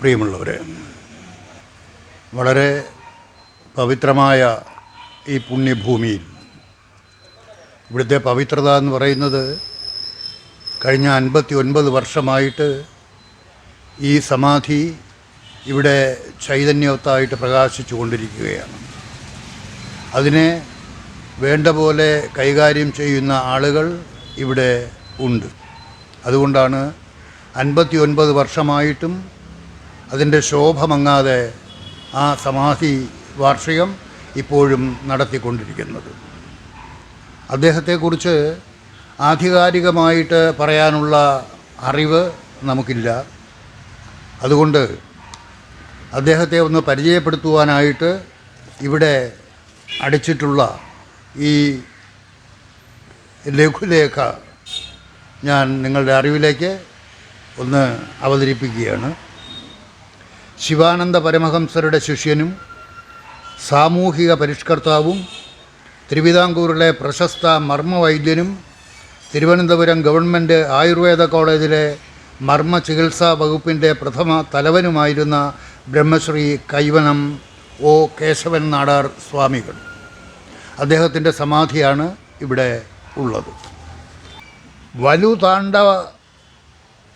പ്രിയമുള്ളവരെ, വളരെ പവിത്രമായ ഈ പുണ്യഭൂമിയിൽ ഇവിടുത്തെ പവിത്രത എന്ന് പറയുന്നത് കഴിഞ്ഞ 59 വർഷമായിട്ട് ഈ സമാധി ഇവിടെ ചൈതന്യവത്തായിട്ട് പ്രകാശിച്ചു കൊണ്ടിരിക്കുകയാണ്. അതിനെ വേണ്ട പോലെ കൈകാര്യം ചെയ്യുന്ന ആളുകൾ ഇവിടെ ഉണ്ട്. അതുകൊണ്ടാണ് 59 വർഷമായിട്ടും അതിൻ്റെ ശോഭ മങ്ങാതെ ആ സമാധി വാർഷികം ഇപ്പോഴും നടത്തിക്കൊണ്ടിരിക്കുന്നത്. അദ്ദേഹത്തെക്കുറിച്ച് ആധികാരികമായിട്ട് പറയാനുള്ള അറിവ് നമുക്കില്ല. അതുകൊണ്ട് അദ്ദേഹത്തെ ഒന്ന് പരിചയപ്പെടുത്തുവാനായിട്ട് ഇവിടെ അടിച്ചിട്ടുള്ള ഈ ലഘുലേഖ ഞാൻ നിങ്ങളുടെ അറിവിലേക്ക് ഒന്ന് അവതരിപ്പിക്കുകയാണ്. ശിവാനന്ദ പരമഹംസരുടെ ശിഷ്യനും സാമൂഹിക പരിഷ്കർത്താവും തിരുവിതാംകൂറിലെ പ്രശസ്ത മർമ്മവൈദ്യനും തിരുവനന്തപുരം ഗവൺമെൻറ് ആയുർവേദ കോളേജിലെ മർമ്മ ചികിത്സാ വകുപ്പിൻ്റെ പ്രഥമ തലവനുമായിരുന്ന ബ്രഹ്മശ്രീ കൈവനം ഒ കേശവൻ നാടാർ സ്വാമികൾ. അദ്ദേഹത്തിൻ്റെ സമാധിയാണ് ഇവിടെ ഉള്ളത്.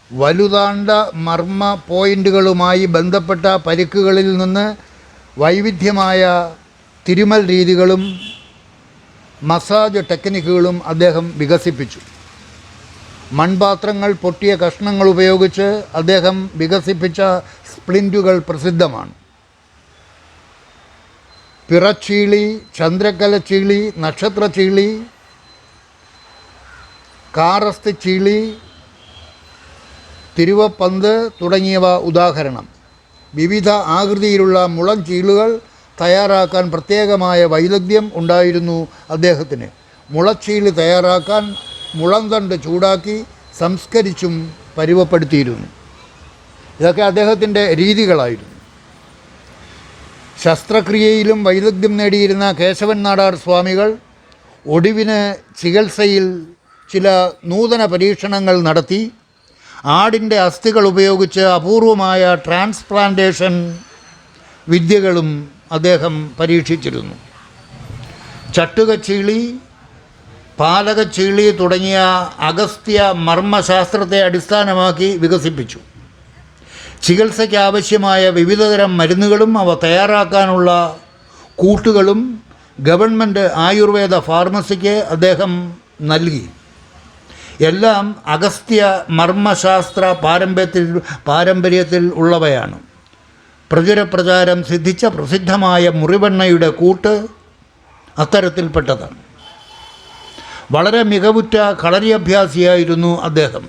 വലുതാണ്ട മർമ്മ പോയിൻ്റുകളുമായി ബന്ധപ്പെട്ട പരിക്കുകളിൽ നിന്ന് വൈവിധ്യമായ തിരുമൽ രീതികളും മസാജ് ടെക്നിക്കുകളും അദ്ദേഹം വികസിപ്പിച്ചു. മൺപാത്രങ്ങൾ, പൊട്ടിയ കഷ്ണങ്ങൾ ഉപയോഗിച്ച് അദ്ദേഹം വികസിപ്പിച്ച സ്പ്ലിൻറ്റുകൾ പ്രസിദ്ധമാണ്. പിറച്ചീളി, ചന്ദ്രക്കല ചീളി, നക്ഷത്ര ചീളി, കാറസ്ത് ചീളി, തിരുവപ്പന്ത് തുടങ്ങിയവ ഉദാഹരണം. വിവിധ ആകൃതിയിലുള്ള മുളം ചീളുകൾ തയ്യാറാക്കാൻ പ്രത്യേകമായ വൈദഗ്ധ്യം ഉണ്ടായിരുന്നു അദ്ദേഹത്തിന്. മുളച്ചീളി തയ്യാറാക്കാൻ മുളംതണ്ട് ചൂടാക്കി സംസ്കരിച്ചും പരുവപ്പെടുത്തിയിരുന്നു. ഇതൊക്കെ അദ്ദേഹത്തിൻ്റെ രീതികളായിരുന്നു. ശസ്ത്രക്രിയയിലും വൈദഗ്ധ്യം നേടിയിരുന്ന കേശവൻ നാടാർ സ്വാമികൾ ഒടുവിന് ചികിത്സയിൽ ചില നൂതന പരീക്ഷണങ്ങൾ നടത്തി. ആടിൻ്റെ അസ്ഥികൾ ഉപയോഗിച്ച് അപൂർവമായ ട്രാൻസ്പ്ലാന്റേഷൻ വിദ്യകളും അദ്ദേഹം പരീക്ഷിച്ചിരുന്നു. ചട്ടുകച്ചീളി, പാലകച്ചീളി തുടങ്ങിയ അഗസ്ത്യ മർമ്മശാസ്ത്രത്തെ അടിസ്ഥാനമാക്കി വികസിപ്പിച്ചു. ചികിത്സയ്ക്ക് ആവശ്യമായ വിവിധതരം മരുന്നുകളും അവ തയ്യാറാക്കാനുള്ള കൂട്ടുകളും ഗവൺമെൻറ് ആയുർവേദ ഫാർമസിക്ക് അദ്ദേഹം നൽകി. എല്ലാം അഗസ്ത്യ മർമ്മശാസ്ത്ര പാരമ്പര്യത്തിൽ ഉള്ളവയാണ്. പ്രചാരം സിദ്ധിച്ച പ്രസിദ്ധമായ മുറിവെണ്ണയുടെ കൂട്ട് അത്തരത്തിൽപ്പെട്ടതാണ്. വളരെ മികവുറ്റ കളരി അഭ്യാസിയായിരുന്നു അദ്ദേഹം.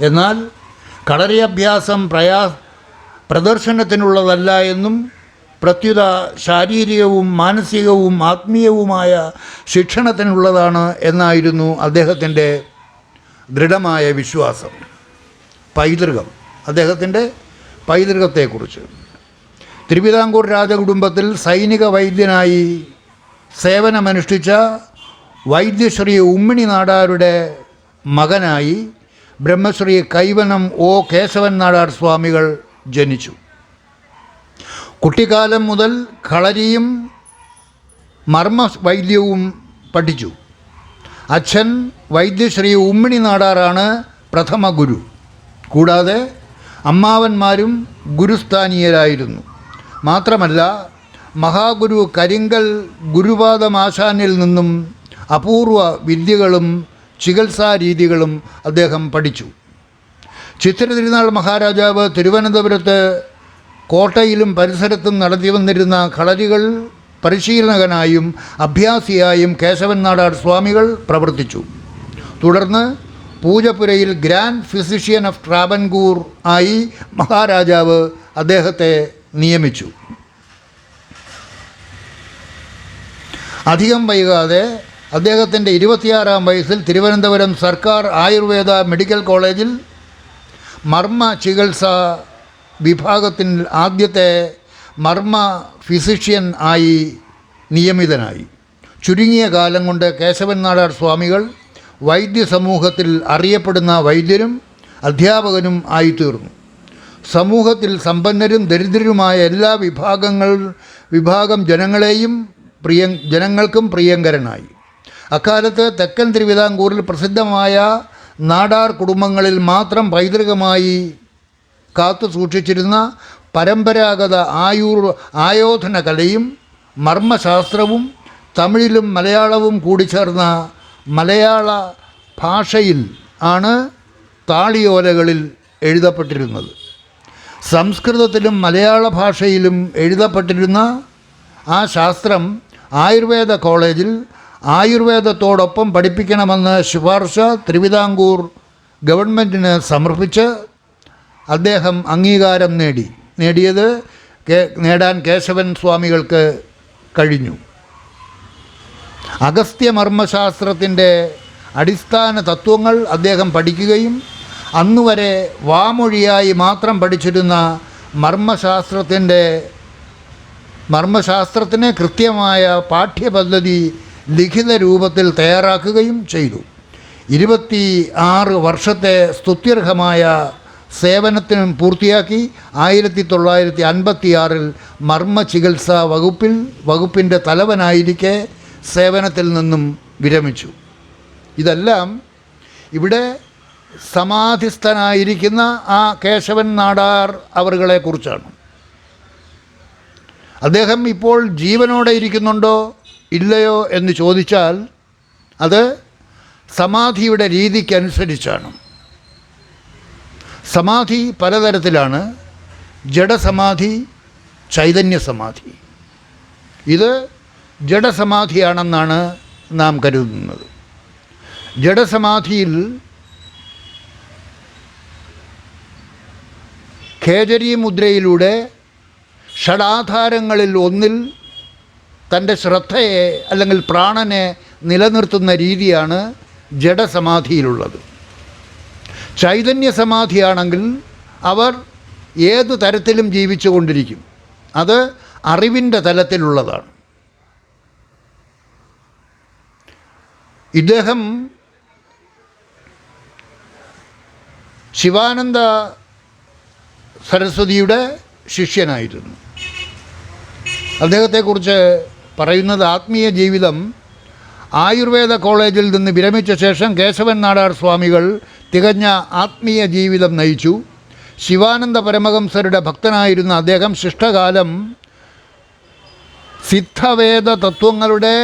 എന്നാൽ കളരി അഭ്യാസം പ്രദർശനത്തിനുള്ളതല്ല എന്നും പ്രത്യുത ശാരീരികവും മാനസികവും ആത്മീയവുമായ ശിക്ഷണത്തിനുള്ളതാണ് എന്നായിരുന്നു അദ്ദേഹത്തിൻ്റെ ദൃഢമായ വിശ്വാസം. അദ്ദേഹത്തിൻ്റെ പൈതൃകത്തെക്കുറിച്ച് തിരുവിതാംകൂർ രാജകുടുംബത്തിൽ സൈനിക വൈദ്യനായി സേവനമനുഷ്ഠിച്ച വൈദ്യശ്രീ ഉമ്മിണി നാടാരുടെ മകനായി ബ്രഹ്മശ്രീ കൈവനം ഒ കേശവൻ നാടാർ സ്വാമികൾ ജനിച്ചു. കുട്ടിക്കാലം മുതൽ കളരിയും മർമ്മ വൈദ്യവും പഠിച്ചു. അച്ഛൻ വൈദ്യശ്രീ ഉമ്മിണി നാടാറാണ് പ്രഥമ ഗുരു. കൂടാതെ അമ്മാവന്മാരും ഗുരുസ്ഥാനീയരായിരുന്നു. മാത്രമല്ല മഹാഗുരു കരിങ്കൽ ഗുരുപാദമാശാനിൽ നിന്നും അപൂർവ വിദ്യകളും ചികിത്സാരീതികളും അദ്ദേഹം പഠിച്ചു. ചിത്തിര തിരുനാൾ മഹാരാജാവ് തിരുവനന്തപുരത്ത് കോട്ടയിലും പരിസരത്തും നടത്തി വന്നിരുന്ന കളരികൾ പരിശീലകനായും അഭ്യാസിയായും കേശവൻ നാടാർ സ്വാമികൾ പ്രവർത്തിച്ചു. തുടർന്ന് പൂജപ്പുരയിൽ ഗ്രാൻഡ് ഫിസിഷ്യൻ ഓഫ് ട്രാവൻകൂർ ആയി മഹാരാജാവ് അദ്ദേഹത്തെ നിയമിച്ചു. അധികം വൈകാതെ അദ്ദേഹത്തിൻ്റെ 26-ാം വയസ്സിൽ തിരുവനന്തപുരം സർക്കാർ ആയുർവേദ മെഡിക്കൽ കോളേജിൽ മർമ്മ ചികിത്സാ വിഭാഗത്തിൽ ആദ്യത്തെ മർമ്മ ഫിസിഷ്യൻ ആയി നിയമിതനായി. ചുരുങ്ങിയ കാലം കൊണ്ട് കേശവൻ നാടാർ സ്വാമികൾ വൈദ്യസമൂഹത്തിൽ അറിയപ്പെടുന്ന വൈദ്യരും അധ്യാപകനും ആയിത്തീർന്നു. സമൂഹത്തിൽ സമ്പന്നരും ദരിദ്രരുമായ എല്ലാ വിഭാഗം ജനങ്ങൾക്കും പ്രിയങ്കരനായി. അക്കാലത്ത് തെക്കൻ തിരുവിതാംകൂറിൽ പ്രസിദ്ധമായ നാടാർ കുടുംബങ്ങളിൽ മാത്രം പൈതൃകമായി കാത്തു സൂക്ഷിച്ചിരുന്ന പരമ്പരാഗത ആയോധന കലയും മർമ്മശാസ്ത്രവും തമിഴിലും മലയാളവും കൂടിച്ചേർന്ന മലയാള ഭാഷയിൽ ആണ് താളിയോലകളിൽ എഴുതപ്പെട്ടിരുന്നത്. സംസ്കൃതത്തിലും മലയാള ഭാഷയിലും എഴുതപ്പെട്ടിരുന്ന ആ ശാസ്ത്രം ആയുർവേദ കോളേജിൽ ആയുർവേദത്തോടൊപ്പം പഠിപ്പിക്കണമെന്ന് ശുപാർശ തിരുവിതാംകൂർ ഗവൺമെൻറ്റിന് സമർപ്പിച്ച് അദ്ദേഹം അംഗീകാരം നേടാൻ കേശവൻ സ്വാമികൾക്ക് കഴിഞ്ഞു. അഗസ്ത്യമർമ്മശാസ്ത്രത്തിൻ്റെ അടിസ്ഥാന തത്വങ്ങൾ അദ്ദേഹം പഠിക്കുകയും അന്നുവരെ വാമൊഴിയായി മാത്രം പഠിച്ചിരുന്ന മർമ്മശാസ്ത്രത്തിന് കൃത്യമായ പാഠ്യപദ്ധതി ലിഖിത രൂപത്തിൽ തയ്യാറാക്കുകയും ചെയ്തു. 26 വർഷത്തെ സ്തുത്യർഹമായ സേവനത്തിനും പൂർത്തിയാക്കി 1956 മർമ്മ ചികിത്സാ വകുപ്പിൻ്റെ തലവനായിരിക്കെ സേവനത്തിൽ നിന്നും വിരമിച്ചു. ഇതെല്ലാം ഇവിടെ സമാധിസ്ഥനായിരിക്കുന്ന ആ കേശവൻ നാടാർ അവറുകളെക്കുറിച്ചാണ്. അദ്ദേഹം ഇപ്പോൾ ജീവനോടെ ഇരിക്കുന്നുണ്ടോ ഇല്ലയോ എന്ന് ചോദിച്ചാൽ അത് സമാധിയുടെ രീതിക്കനുസരിച്ചാണ്. സമാധി പലതരത്തിലാണ്. ജഡസമാധി, ചൈതന്യസമാധി. ഇത് ജഡസമാധിയാണെന്നാണ് നാം കരുതുന്നത്. ജഡസമാധിയിൽ ഖേജരി മുദ്രയിലൂടെ ഷഡാധാരങ്ങളിൽ ഒന്നിൽ തൻ്റെ ശ്രദ്ധയെ അല്ലെങ്കിൽ പ്രാണനെ നിലനിർത്തുന്ന രീതിയാണ് ജഡസമാധിയിലുള്ളത്. ചൈതന്യസമാധിയാണെങ്കിൽ അവർ ഏതു തരത്തിലും ജീവിച്ചു കൊണ്ടിരിക്കും. അത് അറിവിൻ്റെ തലത്തിലുള്ളതാണ്. ഇദ്ദേഹം ശിവാനന്ദ സരസ്വതിയുടെ ശിഷ്യനായിരുന്നു. അദ്ദേഹത്തെക്കുറിച്ച് പറയുന്നത് ആത്മീയ ജീവിതം ആയുർവേദ കോളേജിൽ നിന്ന് വിരമിച്ച ശേഷം കേശവൻ നാടാർ സ്വാമികൾ തികഞ്ഞ ആത്മീയ ജീവിതം നയിച്ചു. ശിവാനന്ദ പരമഹംസരുടെ ഭക്തനായിരുന്ന അദ്ദേഹം ശിഷ്ടകാലം സിദ്ധവേദ തത്വങ്ങളുടെ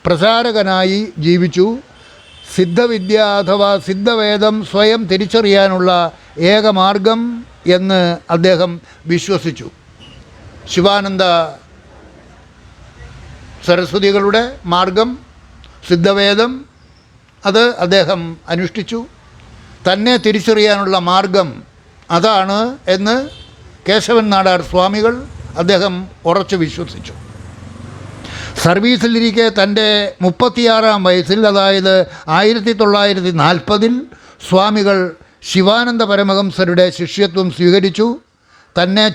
പ്രചാരകനായി ജീവിച്ചു. സിദ്ധവിദ്യ അഥവാ സിദ്ധവേദം സ്വയം തിരിച്ചറിയാനുള്ള ഏകമാർഗം എന്ന് അദ്ദേഹം വിശ്വസിച്ചു. ശിവാനന്ദ സരസ്വതികളുടെ മാർഗം സിദ്ധവേദം, അത് അദ്ദേഹം അനുഷ്ഠിച്ചു. തന്നെ തിരിച്ചറിയാനുള്ള മാർഗം അതാണ് എന്ന് കേശവൻ നാടാർ സ്വാമികൾ അദ്ദേഹം ഉറച്ചു വിശ്വസിച്ചു. സർവീസിലിരിക്കെ തൻ്റെ 36-ാം വയസ്സിൽ, അതായത് 1940 സ്വാമികൾ ശിവാനന്ദ പരമഹംസരുടെ ശിഷ്യത്വം സ്വീകരിച്ചു. നന്നേ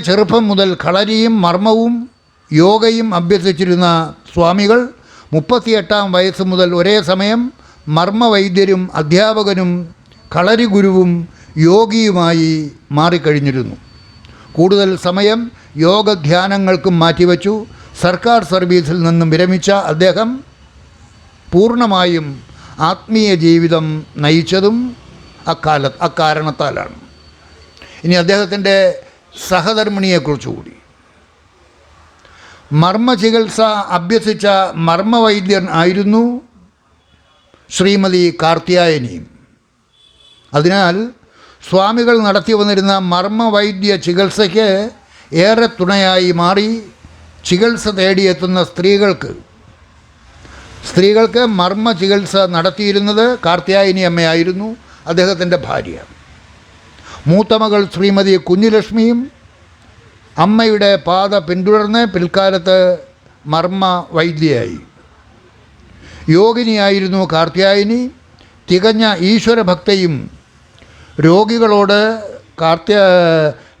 ചെറുപ്പം മുതൽ കളരിയും മർമ്മവും യോഗയും അഭ്യസിച്ചിരുന്ന സ്വാമികൾ 38-ാം വയസ്സ് മുതൽ ഒരേ സമയം മർമ്മവൈദ്യരും അധ്യാപകനും കളരി ഗുരുവും യോഗിയുമായി മാറിക്കഴിഞ്ഞിരുന്നു. കൂടുതൽ സമയം യോഗധ്യാനങ്ങൾക്കും മാറ്റിവെച്ചു. സർക്കാർ സർവീസിൽ നിന്നും വിരമിച്ച അദ്ദേഹം പൂർണ്ണമായും ആത്മീയ ജീവിതം നയിച്ചതും അക്കാരണത്താലാണ്. ഇനി അദ്ദേഹത്തിൻ്റെ സഹധർമ്മിണിയെക്കുറിച്ചുകൂടി. മർമ്മ ചികിത്സ അഭ്യസിച്ച മർമ്മവൈദ്യൻ ആയിരുന്നു ശ്രീമതി കാർത്യായനി. അതിനാൽ സ്വാമികൾ നടത്തി വന്നിരുന്ന മർമ്മവൈദ്യ ചികിത്സയ്ക്ക് ഏറെ തുണയായി മാറി. ചികിത്സ തേടിയെത്തുന്ന സ്ത്രീകൾക്ക് മർമ്മ ചികിത്സ നടത്തിയിരുന്നത് കാർത്യായനി അമ്മയായിരുന്നു, അദ്ദേഹത്തിൻ്റെ ഭാര്യ. മൂത്തമകൾ ശ്രീമതി കുഞ്ഞുലക്ഷ്മിയും അമ്മയുടെ പാത പിന്തുടർന്ന് പിൽക്കാലത്ത് മർമ്മ വൈദ്യയായി. യോഗിനിയായിരുന്നു കാർത്യായനി. തികഞ്ഞ ഈശ്വരഭക്തയും രോഗികളോട്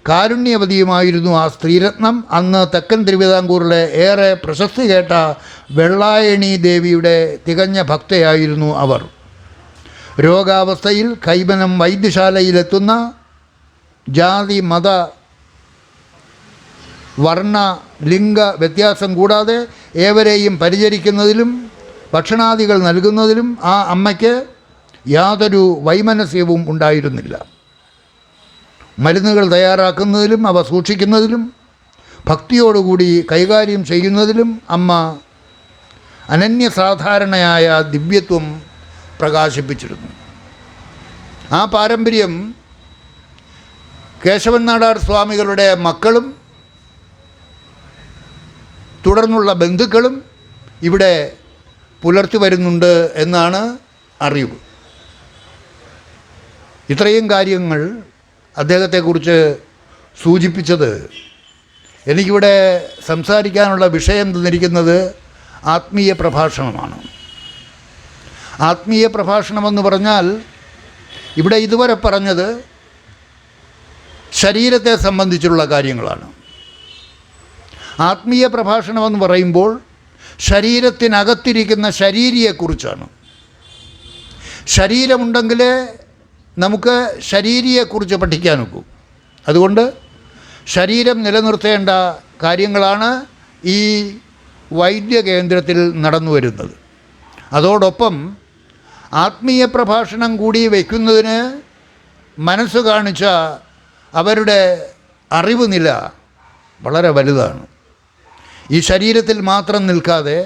കാരുണ്യവതിയുമായിരുന്നു ആ സ്ത്രീരത്നം. അന്ന് തെക്കൻ തിരുവിതാംകൂറിലെ ഏറെ പ്രശസ്തി കേട്ട വെള്ളായണി ദേവിയുടെ തികഞ്ഞ ഭക്തയായിരുന്നു അവർ. രോഗാവസ്ഥയിൽ കൈമനം വൈദ്യശാലയിലെത്തുന്ന ജാതി മത വർണ്ണ ലിംഗ വ്യത്യാസം കൂടാതെ ഏവരെയും പരിചരിക്കുന്നതിലും ഭക്ഷണാദികൾ നൽകുന്നതിലും ആ അമ്മയ്ക്ക് യാതൊരു വൈമനസ്യവും ഉണ്ടായിരുന്നില്ല. മരുന്നുകൾ തയ്യാറാക്കുന്നതിലും അവ സൂക്ഷിക്കുന്നതിലും ഭക്തിയോടുകൂടി കൈകാര്യം ചെയ്യുന്നതിലും അമ്മ അനന്യസാധാരണയായ ദിവ്യത്വം പ്രകാശിപ്പിച്ചിരുന്നു. ആ പാരമ്പര്യം കേശവൻ നാടാർ സ്വാമികളുടെ മക്കളും തുടർന്നുള്ള ബന്ധുക്കളും ഇവിടെ പുലർത്തി വരുന്നുണ്ട് എന്നാണ് അറിവ്. ഇത്രയും കാര്യങ്ങൾ അദ്ദേഹത്തെക്കുറിച്ച് സൂചിപ്പിച്ചത് എനിക്കിവിടെ സംസാരിക്കാനുള്ള വിഷയം തന്നിരിക്കുന്നത് ആത്മീയ പ്രഭാഷണമാണ്. ആത്മീയ പ്രഭാഷണമെന്ന് പറഞ്ഞാൽ ഇവിടെ ഇതുവരെ പറഞ്ഞത് ശരീരത്തെ സംബന്ധിച്ചുള്ള കാര്യങ്ങളാണ്. ആത്മീയ പ്രഭാഷണമെന്ന് പറയുമ്പോൾ ശരീരത്തിനകത്തിരിക്കുന്ന ശരീരിയെക്കുറിച്ചാണ്. ശരീരമുണ്ടെങ്കിലേ നമുക്ക് ശരീരിയെക്കുറിച്ച് പഠിക്കാനൊക്കൂ. അതുകൊണ്ട് ശരീരം നിലനിർത്തേണ്ട കാര്യങ്ങളാണ് ഈ വൈദ്യകേന്ദ്രത്തിൽ നടന്നു വരുന്നത്. അതോടൊപ്പം ആത്മീയ പ്രഭാഷണം കൂടി വയ്ക്കുന്നതിന് മനസ്സ് കാണിച്ച അവരുടെ അറിവ് നില വളരെ വലുതാണ്. ഈ ശരീരത്തിൽ മാത്രം നിൽക്കാതെ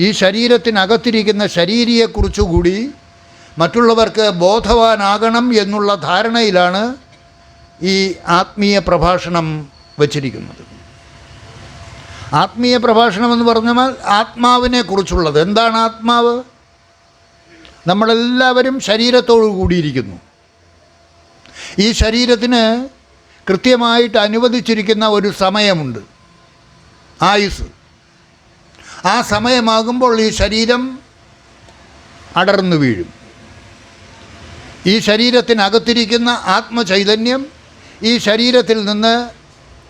ഈ ശരീരത്തിനകത്തിരിക്കുന്ന ശരീരിയെക്കുറിച്ചുകൂടി മറ്റുള്ളവർക്ക് ബോധവാനാകണം എന്നുള്ള ധാരണയിലാണ് ഈ ആത്മീയ പ്രഭാഷണം വച്ചിരിക്കുന്നത്. ആത്മീയ പ്രഭാഷണമെന്ന് പറഞ്ഞാൽ ആത്മാവിനെ കുറിച്ചുള്ളത്. എന്താണ് ആത്മാവ്? നമ്മളെല്ലാവരും ശരീരത്തോടു കൂടിയിരിക്കുന്നു. ഈ ശരീരത്തിന് കൃത്യമായിട്ട് അനുവദിച്ചിരിക്കുന്ന ഒരു സമയമുണ്ട്, ആയുസ്. ആ സമയമാകുമ്പോൾ ഈ ശരീരം അടർന്നു വീഴും. ഈ ശരീരത്തിനകത്തിരിക്കുന്ന ആത്മചൈതന്യം ഈ ശരീരത്തിൽ നിന്ന്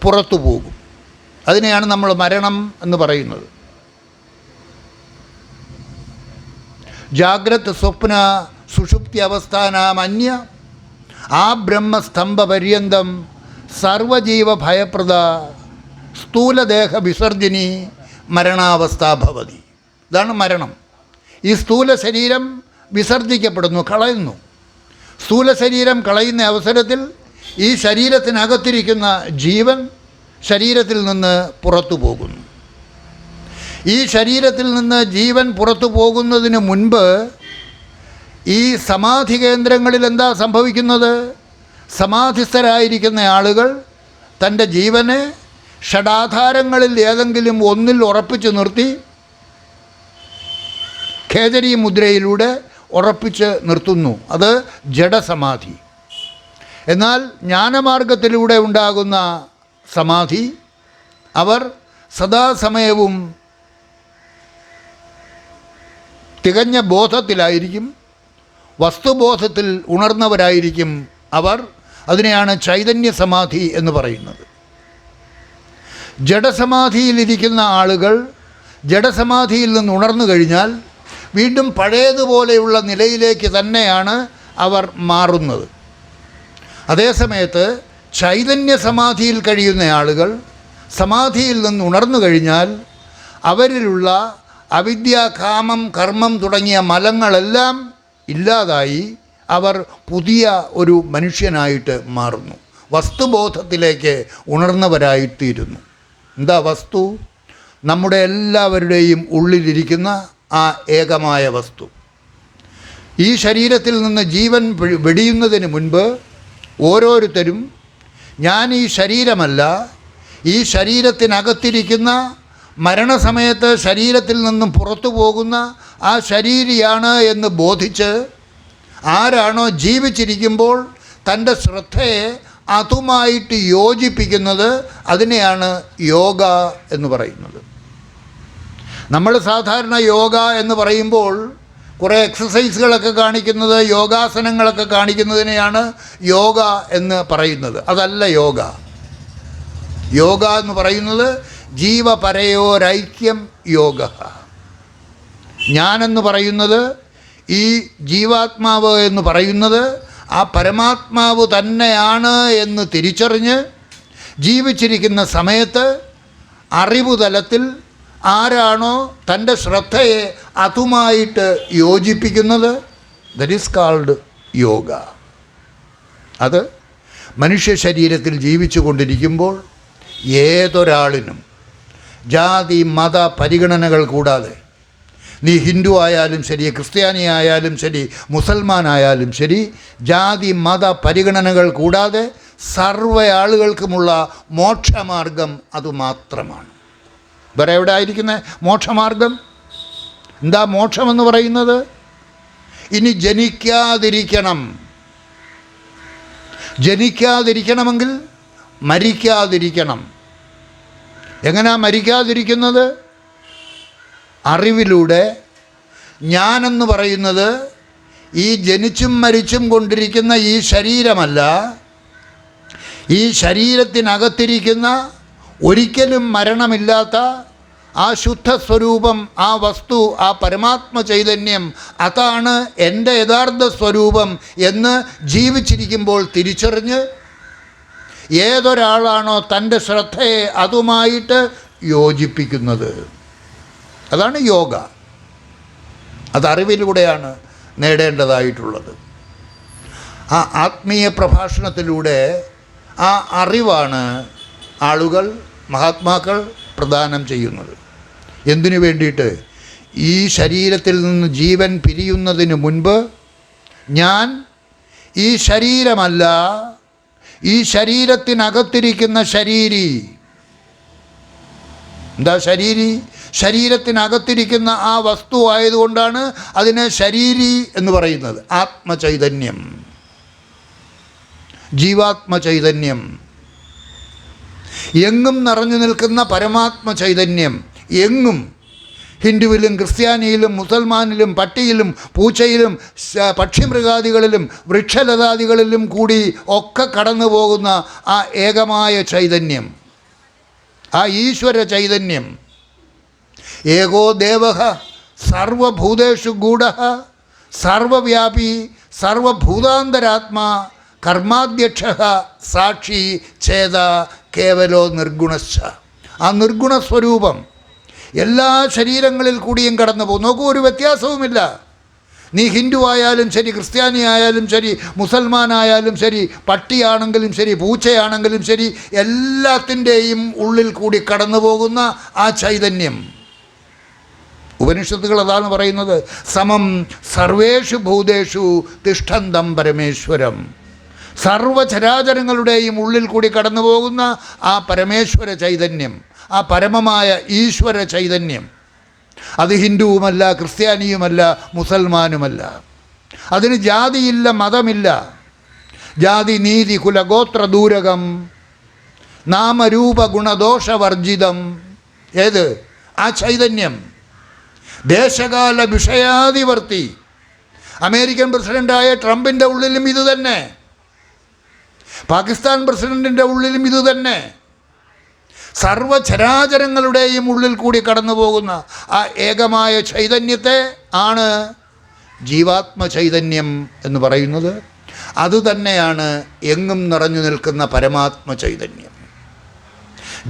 പുറത്തു പോകും. അതിനെയാണ് നമ്മൾ മരണം എന്ന് പറയുന്നത്. ജാഗ്രത് സ്വപ്ന സുഷുപ്തി അവസ്ഥാനാമന്യ ആ ബ്രഹ്മസ്തംഭപര്യന്തം സർവജീവ ഭയപ്രദ സ്ഥൂലദേഹ വിസർജിനി മരണാവസ്ഥ ഭവതി. ഇതാണ് മരണം. ഈ സ്ഥൂല ശരീരം വിസർജിക്കപ്പെടുന്നു, കളയുന്നു. സ്ഥൂല ശരീരം കളയുന്ന അവസരത്തിൽ ഈ ശരീരത്തിനകത്തിരിക്കുന്ന ജീവൻ ശരീരത്തിൽ നിന്ന് പുറത്തു പോകുന്നു. ഈ ശരീരത്തിൽ നിന്ന് ജീവൻ പുറത്തു പോകുന്നതിന് മുൻപ് ഈ സമാധി കേന്ദ്രങ്ങളിൽ എന്താ സംഭവിക്കുന്നത്? സമാധിസ്ഥരായിരിക്കുന്ന ആളുകൾ തൻ്റെ ജീവനെ ഷഡാധാരങ്ങളിൽ ഏതെങ്കിലും ഒന്നിൽ ഉറപ്പിച്ചു നിർത്തി ഖേദരീ മുദ്രയിലൂടെ ഉറപ്പിച്ച് നിർത്തുന്നു. അത് ജഡസമാധി. എന്നാൽ ജ്ഞാനമാർഗത്തിലൂടെ ഉണ്ടാകുന്ന സമാധി അവർ സദാസമയവും തികഞ്ഞ ബോധത്തിലായിരിക്കും, വസ്തുബോധത്തിൽ ഉണർന്നവരായിരിക്കും അവർ. അതിനെയാണ് ചൈതന്യ സമാധി എന്ന് പറയുന്നത്. ജഡസമാധിയിലിരിക്കുന്ന ആളുകൾ ജഡസമാധിയിൽ നിന്ന് ഉണർന്നു കഴിഞ്ഞാൽ വീണ്ടും പഴയതുപോലെയുള്ള നിലയിലേക്ക് തന്നെയാണ് അവർ മാറുന്നത്. അതേസമയത്ത് ചൈതന്യ സമാധിയിൽ കഴിയുന്ന ആളുകൾ സമാധിയിൽ നിന്ന് ഉണർന്നു കഴിഞ്ഞാൽ അവരിലുള്ള അവിദ്യ, കാമം, കർമ്മം തുടങ്ങിയ മലങ്ങളെല്ലാം ഇല്ലാതായി അവർ പുതിയ ഒരു മനുഷ്യനായിട്ട് മാറുന്നു. വസ്തുബോധത്തിലേക്ക് ഉണർന്നവരായിത്തീരുന്നു. എന്താ വസ്തു? നമ്മുടെ എല്ലാവരുടെയും ഉള്ളിലിരിക്കുന്ന ആ ഏകമായ വസ്തു. ഈ ശരീരത്തിൽ നിന്ന് ജീവൻ വെടിയുന്നതിന് മുൻപ് ഓരോരുത്തരും ഞാൻ ഈ ശരീരമല്ല, ഈ ശരീരത്തിനകത്തിരിക്കുന്ന മരണസമയത്ത് ശരീരത്തിൽ നിന്നും പുറത്തു പോകുന്ന ആ ശരീരിയാണ് എന്ന് ബോധിച്ച് ആരാണോ ജീവിച്ചിരിക്കുമ്പോൾ തൻ്റെ ശ്രദ്ധയെ അതുമായിട്ട് യോജിപ്പിക്കുന്നത്, അതിനെയാണ് യോഗ എന്ന് പറയുന്നത്. നമ്മൾ സാധാരണ യോഗ എന്ന് പറയുമ്പോൾ കുറേ എക്സസൈസുകളൊക്കെ കാണിക്കുന്നത്, യോഗാസനങ്ങളൊക്കെ കാണിക്കുന്നതിനെയാണ് യോഗ എന്ന് പറയുന്നത്. അതല്ല യോഗ. യോഗ എന്ന് പറയുന്നത് ജീവപരയോരൈക്യം യോഗ. ഞാനെന്ന് പറയുന്നത് ഈ ജീവാത്മാവ് എന്ന് പറയുന്നത് ആ പരമാത്മാവ് തന്നെയാണ് എന്ന് തിരിച്ചറിഞ്ഞ് ജീവിച്ചിരിക്കുന്ന സമയത്ത് അറിവ് തലത്തിൽ ആരാണോ തൻ്റെ ശ്രദ്ധയെ അതുമായിട്ട് യോജിപ്പിക്കുന്നത്, ദറ്റ് ഈസ് കാൾഡ് യോഗ. അത് മനുഷ്യ ശരീരത്തിൽ ജീവിച്ചു കൊണ്ടിരിക്കുമ്പോൾ ഏതൊരാളിനും ജാതി മത പരിഗണനകൾ കൂടാതെ, നീ ഹിന്ദു ആയാലും ശരി, ക്രിസ്ത്യാനി ആയാലും ശരി, മുസൽമാനായാലും ശരി, ജാതി മത പരിഗണനകൾ കൂടാതെ സർവ്വ ആളുകൾക്കുമുള്ള മോക്ഷമാർഗം അതുമാത്രമാണ്. വേറെ എവിടെ ആയിരിക്കുന്നത് മോക്ഷമാർഗം? എന്താ മോക്ഷമെന്ന് പറയുന്നത്? ഇനി ജനിക്കാതിരിക്കണമെങ്കിൽ മരിക്കാതിരിക്കണം. എങ്ങനെയാ മരിക്കാതിരിക്കുന്നത്? അറിവിലൂടെ. ഞാനെന്ന് പറയുന്നത് ഈ ജനിച്ചും മരിച്ചും കൊണ്ടിരിക്കുന്ന ഈ ശരീരമല്ല, ഈ ശരീരത്തിനകത്തിരിക്കുന്ന ഒരിക്കലും മരണമില്ലാത്ത ആ ശുദ്ധ സ്വരൂപം, ആ വസ്തു, ആ പരമാത്മ ചൈതന്യം, അതാണ് എൻ്റെ യഥാർത്ഥ സ്വരൂപം എന്ന് ജീവിച്ചിരിക്കുമ്പോൾ തിരിച്ചറിഞ്ഞ് ഏതൊരാളാണോ തൻ്റെ ശ്രദ്ധയെ അതുമായിട്ട് യോജിപ്പിക്കുന്നത്, അതാണ് യോഗ. അത് അറിവിലൂടെയാണ് നേടേണ്ടതായിട്ടുള്ളത്. ആ ആത്മീയ പ്രഭാഷണത്തിലൂടെ ആ അറിവാണ് ആളുകൾ, മഹാത്മാക്കൾ പ്രദാനം ചെയ്യുന്നത്. എന്തിനു വേണ്ടിയിട്ട്? ഈ ശരീരത്തിൽ നിന്ന് ജീവൻ പിരിയുന്നതിന് മുൻപ് ഞാൻ ഈ ശരീരമല്ല, ഈ ശരീരത്തിനകത്തിരിക്കുന്ന ശരീരി. എന്താ ശരീരി? ശരീരത്തിനകത്തിരിക്കുന്ന ആ വസ്തു ആയതുകൊണ്ടാണ് അതിനെ ശരീരി എന്ന് പറയുന്നത്. ആത്മചൈതന്യം, ജീവാത്മ ചൈതന്യം, എങ്ങും നിറഞ്ഞു നിൽക്കുന്ന പരമാത്മ ചൈതന്യം. എങ്ങും, ഹിന്ദുവിലും ക്രിസ്ത്യാനിയിലും മുസൽമാനിലും പട്ടിയിലും പൂച്ചയിലും പക്ഷിമൃഗാദികളിലും വൃക്ഷലതാദികളിലും കൂടി ഒക്കെ കടന്നു പോകുന്ന ആ ഏകമായ ചൈതന്യം, ആ ഈശ്വര ചൈതന്യം. ഏകോ ദേവഃ സർവഭൂതേഷു ഗൂഢഃ സർവവ്യാപി സർവഭൂതാന്തരാത്മാ കർമാധ്യക്ഷഃ സാക്ഷി ഛേദ കേവലോ നിർഗുണശ്ച. ആ നിർഗുണ സ്വരൂപം എല്ലാ ശരീരങ്ങളിൽ കൂടിയും കടന്നു പോകും. നോക്കൂ, ഒരു വ്യത്യാസവുമില്ല. നീ ഹിന്ദു ആയാലും ശരി, ക്രിസ്ത്യാനി ആയാലും ശരി, മുസൽമാനായാലും ശരി, പട്ടിയാണെങ്കിലും ശരി, പൂച്ചയാണെങ്കിലും ശരി, എല്ലാത്തിൻ്റെയും ഉള്ളിൽ കൂടി കടന്നു പോകുന്ന ആ ചൈതന്യം. ഉപനിഷത്തുകൾ അതാണ് പറയുന്നത്, സമം സർവേഷു ഭൂതേഷു തിഷ്ഠന്തം പരമേശ്വരം. സർവചരാചരങ്ങളുടെയും ഉള്ളിൽ കൂടി കടന്നു പോകുന്ന ആ പരമേശ്വര ചൈതന്യം, ആ പരമമായ ഈശ്വര ചൈതന്യം. അത് ഹിന്ദുവുമല്ല, ക്രിസ്ത്യാനിയുമല്ല, മുസൽമാനുമല്ല. അതിന് ജാതിയില്ല, മതമില്ല. ജാതി നീതി കുലഗോത്ര ദൂരകം നാമരൂപ ഗുണദോഷവർജിതം. ഏത്? ആ ചൈതന്യം. ദേശകാല വിഷയാധിവർത്തി. അമേരിക്കൻ പ്രസിഡൻ്റായ ട്രംപിൻ്റെ ഉള്ളിലും ഇത് തന്നെ, പാകിസ്ഥാൻ പ്രസിഡൻറ്റിൻ്റെ ഉള്ളിലും ഇത് തന്നെ. സർവചരാചരങ്ങളുടെയും ഉള്ളിൽ കൂടി കടന്നു പോകുന്ന ആ ഏകമായ ചൈതന്യത്തെ ആണ് ജീവാത്മ ചൈതന്യം എന്ന് പറയുന്നത്. അതുതന്നെയാണ് എങ്ങും നിറഞ്ഞു നിൽക്കുന്ന പരമാത്മ ചൈതന്യം.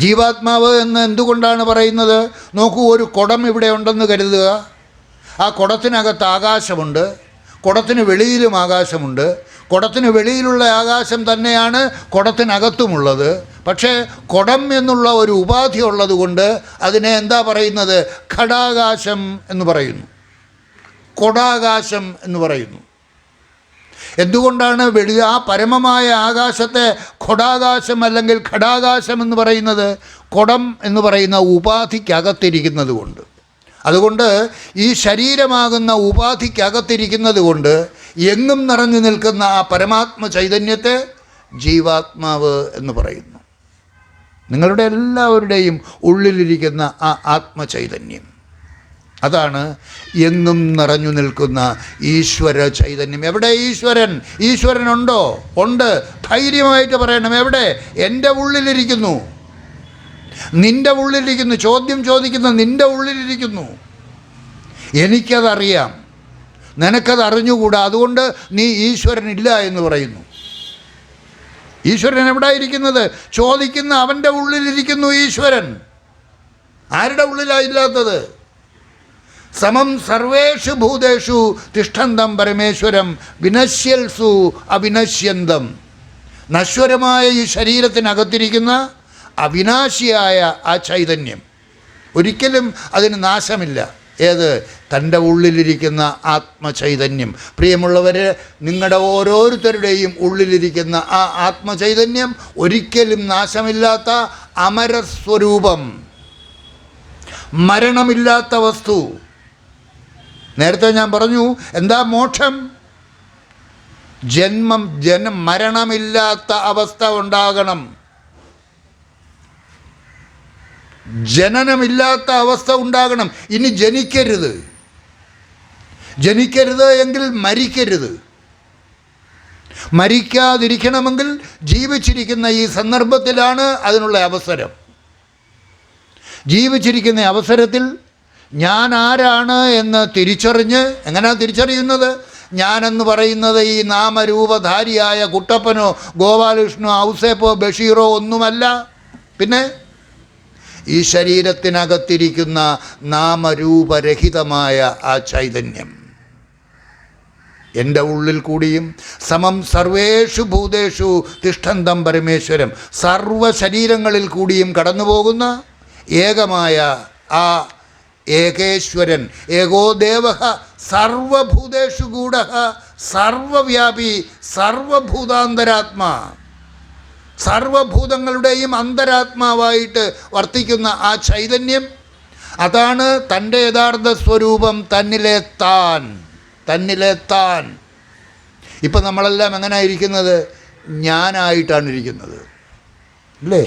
ജീവാത്മാവ് എന്ന് എന്തുകൊണ്ടാണ് പറയുന്നത്? നോക്കൂ, ഒരു കുടം ഇവിടെ ഉണ്ടെന്ന് കരുതുക. ആ കുടത്തിനകത്ത് ആകാശമുണ്ട്, കുടത്തിന് വെളിയിലും ആകാശമുണ്ട്. കുടത്തിന് വെളിയിലുള്ള ആകാശം തന്നെയാണ് കുടത്തിനകത്തുമുള്ളത്. പക്ഷേ കുടം എന്നുള്ള ഒരു ഉപാധി ഉള്ളതുകൊണ്ട് അതിനെ എന്താ പറയുന്നത്? ഘടാകാശം എന്ന് പറയുന്നു, കൊടാകാശം എന്ന് പറയുന്നു. എന്തുകൊണ്ടാണ് ആ പരമമായ ആകാശത്തെ ഘടാകാശം അല്ലെങ്കിൽ ഘടാകാശം എന്ന് പറയുന്നത്? കുടം എന്ന് പറയുന്ന ഉപാധിക്കകത്തിരിക്കുന്നത് കൊണ്ട്. അതുകൊണ്ട് ഈ ശരീരമാകുന്ന ഉപാധിക്കകത്തിരിക്കുന്നത് കൊണ്ട് എങ്ങും നിറഞ്ഞു നിൽക്കുന്ന ആ പരമാത്മ ചൈതന്യത്തെ ജീവാത്മാവ് എന്ന് പറയുന്നു. നിങ്ങളുടെ എല്ലാവരുടെയും ഉള്ളിലിരിക്കുന്ന ആ ആത്മചൈതന്യം, അതാണ് എങ്ങും നിറഞ്ഞു നിൽക്കുന്ന ഈശ്വര ചൈതന്യം. എവിടെ ഈശ്വരൻ? ഈശ്വരനുണ്ടോ? ഉണ്ട്. ധൈര്യമായിട്ട് പറയണം. എവിടെ? എൻ്റെ ഉള്ളിലിരിക്കുന്നു, നിൻ്റെ ഉള്ളിലിരിക്കുന്നു. ചോദ്യം ചോദിക്കുന്ന നിൻ്റെ ഉള്ളിലിരിക്കുന്നു. എനിക്കതറിയാം. നിനക്കത് അറിഞ്ഞുകൂടാ. അതുകൊണ്ട് നീ ഈശ്വരനില്ല എന്ന് പറയുന്നു. ഈശ്വരൻ എവിടെ ഇരിക്കുന്നത്? ചോദിക്കുന്ന അവൻ്റെ ഉള്ളിലിരിക്കുന്നു ഈശ്വരൻ. ആരുടെ ഉള്ളിലായില്ലാത്തത്? സമം സർവേഷു ഭൂതേഷു തിഷ്ഠന്തം പരമേശ്വരം വിനശ്യൽസു അവിനശ്യന്തം. നശ്വരമായ ഈ ശരീരത്തിനകത്തിരിക്കുന്ന അവിനാശിയായ ആ ചൈതന്യം, ഒരിക്കലും അതിന് നാശമില്ല. ഏത്? തൻ്റെ ഉള്ളിലിരിക്കുന്ന ആത്മചൈതന്യം. പ്രിയമുള്ളവർ, നിങ്ങളുടെ ഓരോരുത്തരുടെയും ഉള്ളിലിരിക്കുന്ന ആ ആത്മചൈതന്യം ഒരിക്കലും നാശമില്ലാത്ത അമരസ്വരൂപം, മരണമില്ലാത്ത വസ്തു. നേരത്തെ ഞാൻ പറഞ്ഞു, എന്താ മോക്ഷം? മരണമില്ലാത്ത അവസ്ഥ ഉണ്ടാകണം. ജനനമില്ലാത്ത അവസ്ഥ ഉണ്ടാകണം. ഇനി ജനിക്കരുത് എങ്കിൽ മരിക്കരുത്. മരിക്കാതിരിക്കണമെങ്കിൽ ജീവിച്ചിരിക്കുന്ന ഈ സന്ദർഭത്തിലാണ് അതിനുള്ള അവസരം. ജീവിച്ചിരിക്കുന്ന അവസരത്തിൽ ഞാൻ ആരാണ് എന്ന് തിരിച്ചറിഞ്ഞ്, എങ്ങനെയാണ് തിരിച്ചറിയുന്നത്? ഞാനെന്ന് പറയുന്നത് ഈ നാമരൂപധാരിയായ കുട്ടപ്പനോ ഗോപാലകൃഷ്ണനോ ഔസേപ്പോ ബഷീറോ ഒന്നുമല്ല. പിന്നെ ഈ ശരീരത്തിനകത്തിരിക്കുന്ന നാമരൂപരഹിതമായ ആ ചൈതന്യം എൻ്റെ ഉള്ളിൽ കൂടിയും സമം സർവേഷു ഭൂതേഷു തിഷ്ഠന്തം പരമേശ്വരം, സർവ ശരീരങ്ങളിൽ കൂടിയും കടന്നു പോകുന്ന ഏകമായ ആ ഏകേശ്വരൻ, ഏകോ ദേവഃ സർവഭൂതേഷു ഗൂഢഃ സർവവ്യാപി സർവഭൂതാന്തരാത്മാ, സർവഭൂതങ്ങളുടെയും അന്തരാത്മാവായിട്ട് വർത്തിക്കുന്ന ആ ചൈതന്യം, അതാണ് തൻ്റെ യഥാർത്ഥ സ്വരൂപം, തന്നിലെ താൻ. ഇപ്പം നമ്മളെല്ലാം എങ്ങനെയാണ് ഇരിക്കുന്നത്? ഞാനായിട്ടാണ് ഇരിക്കുന്നത്, അല്ലേ?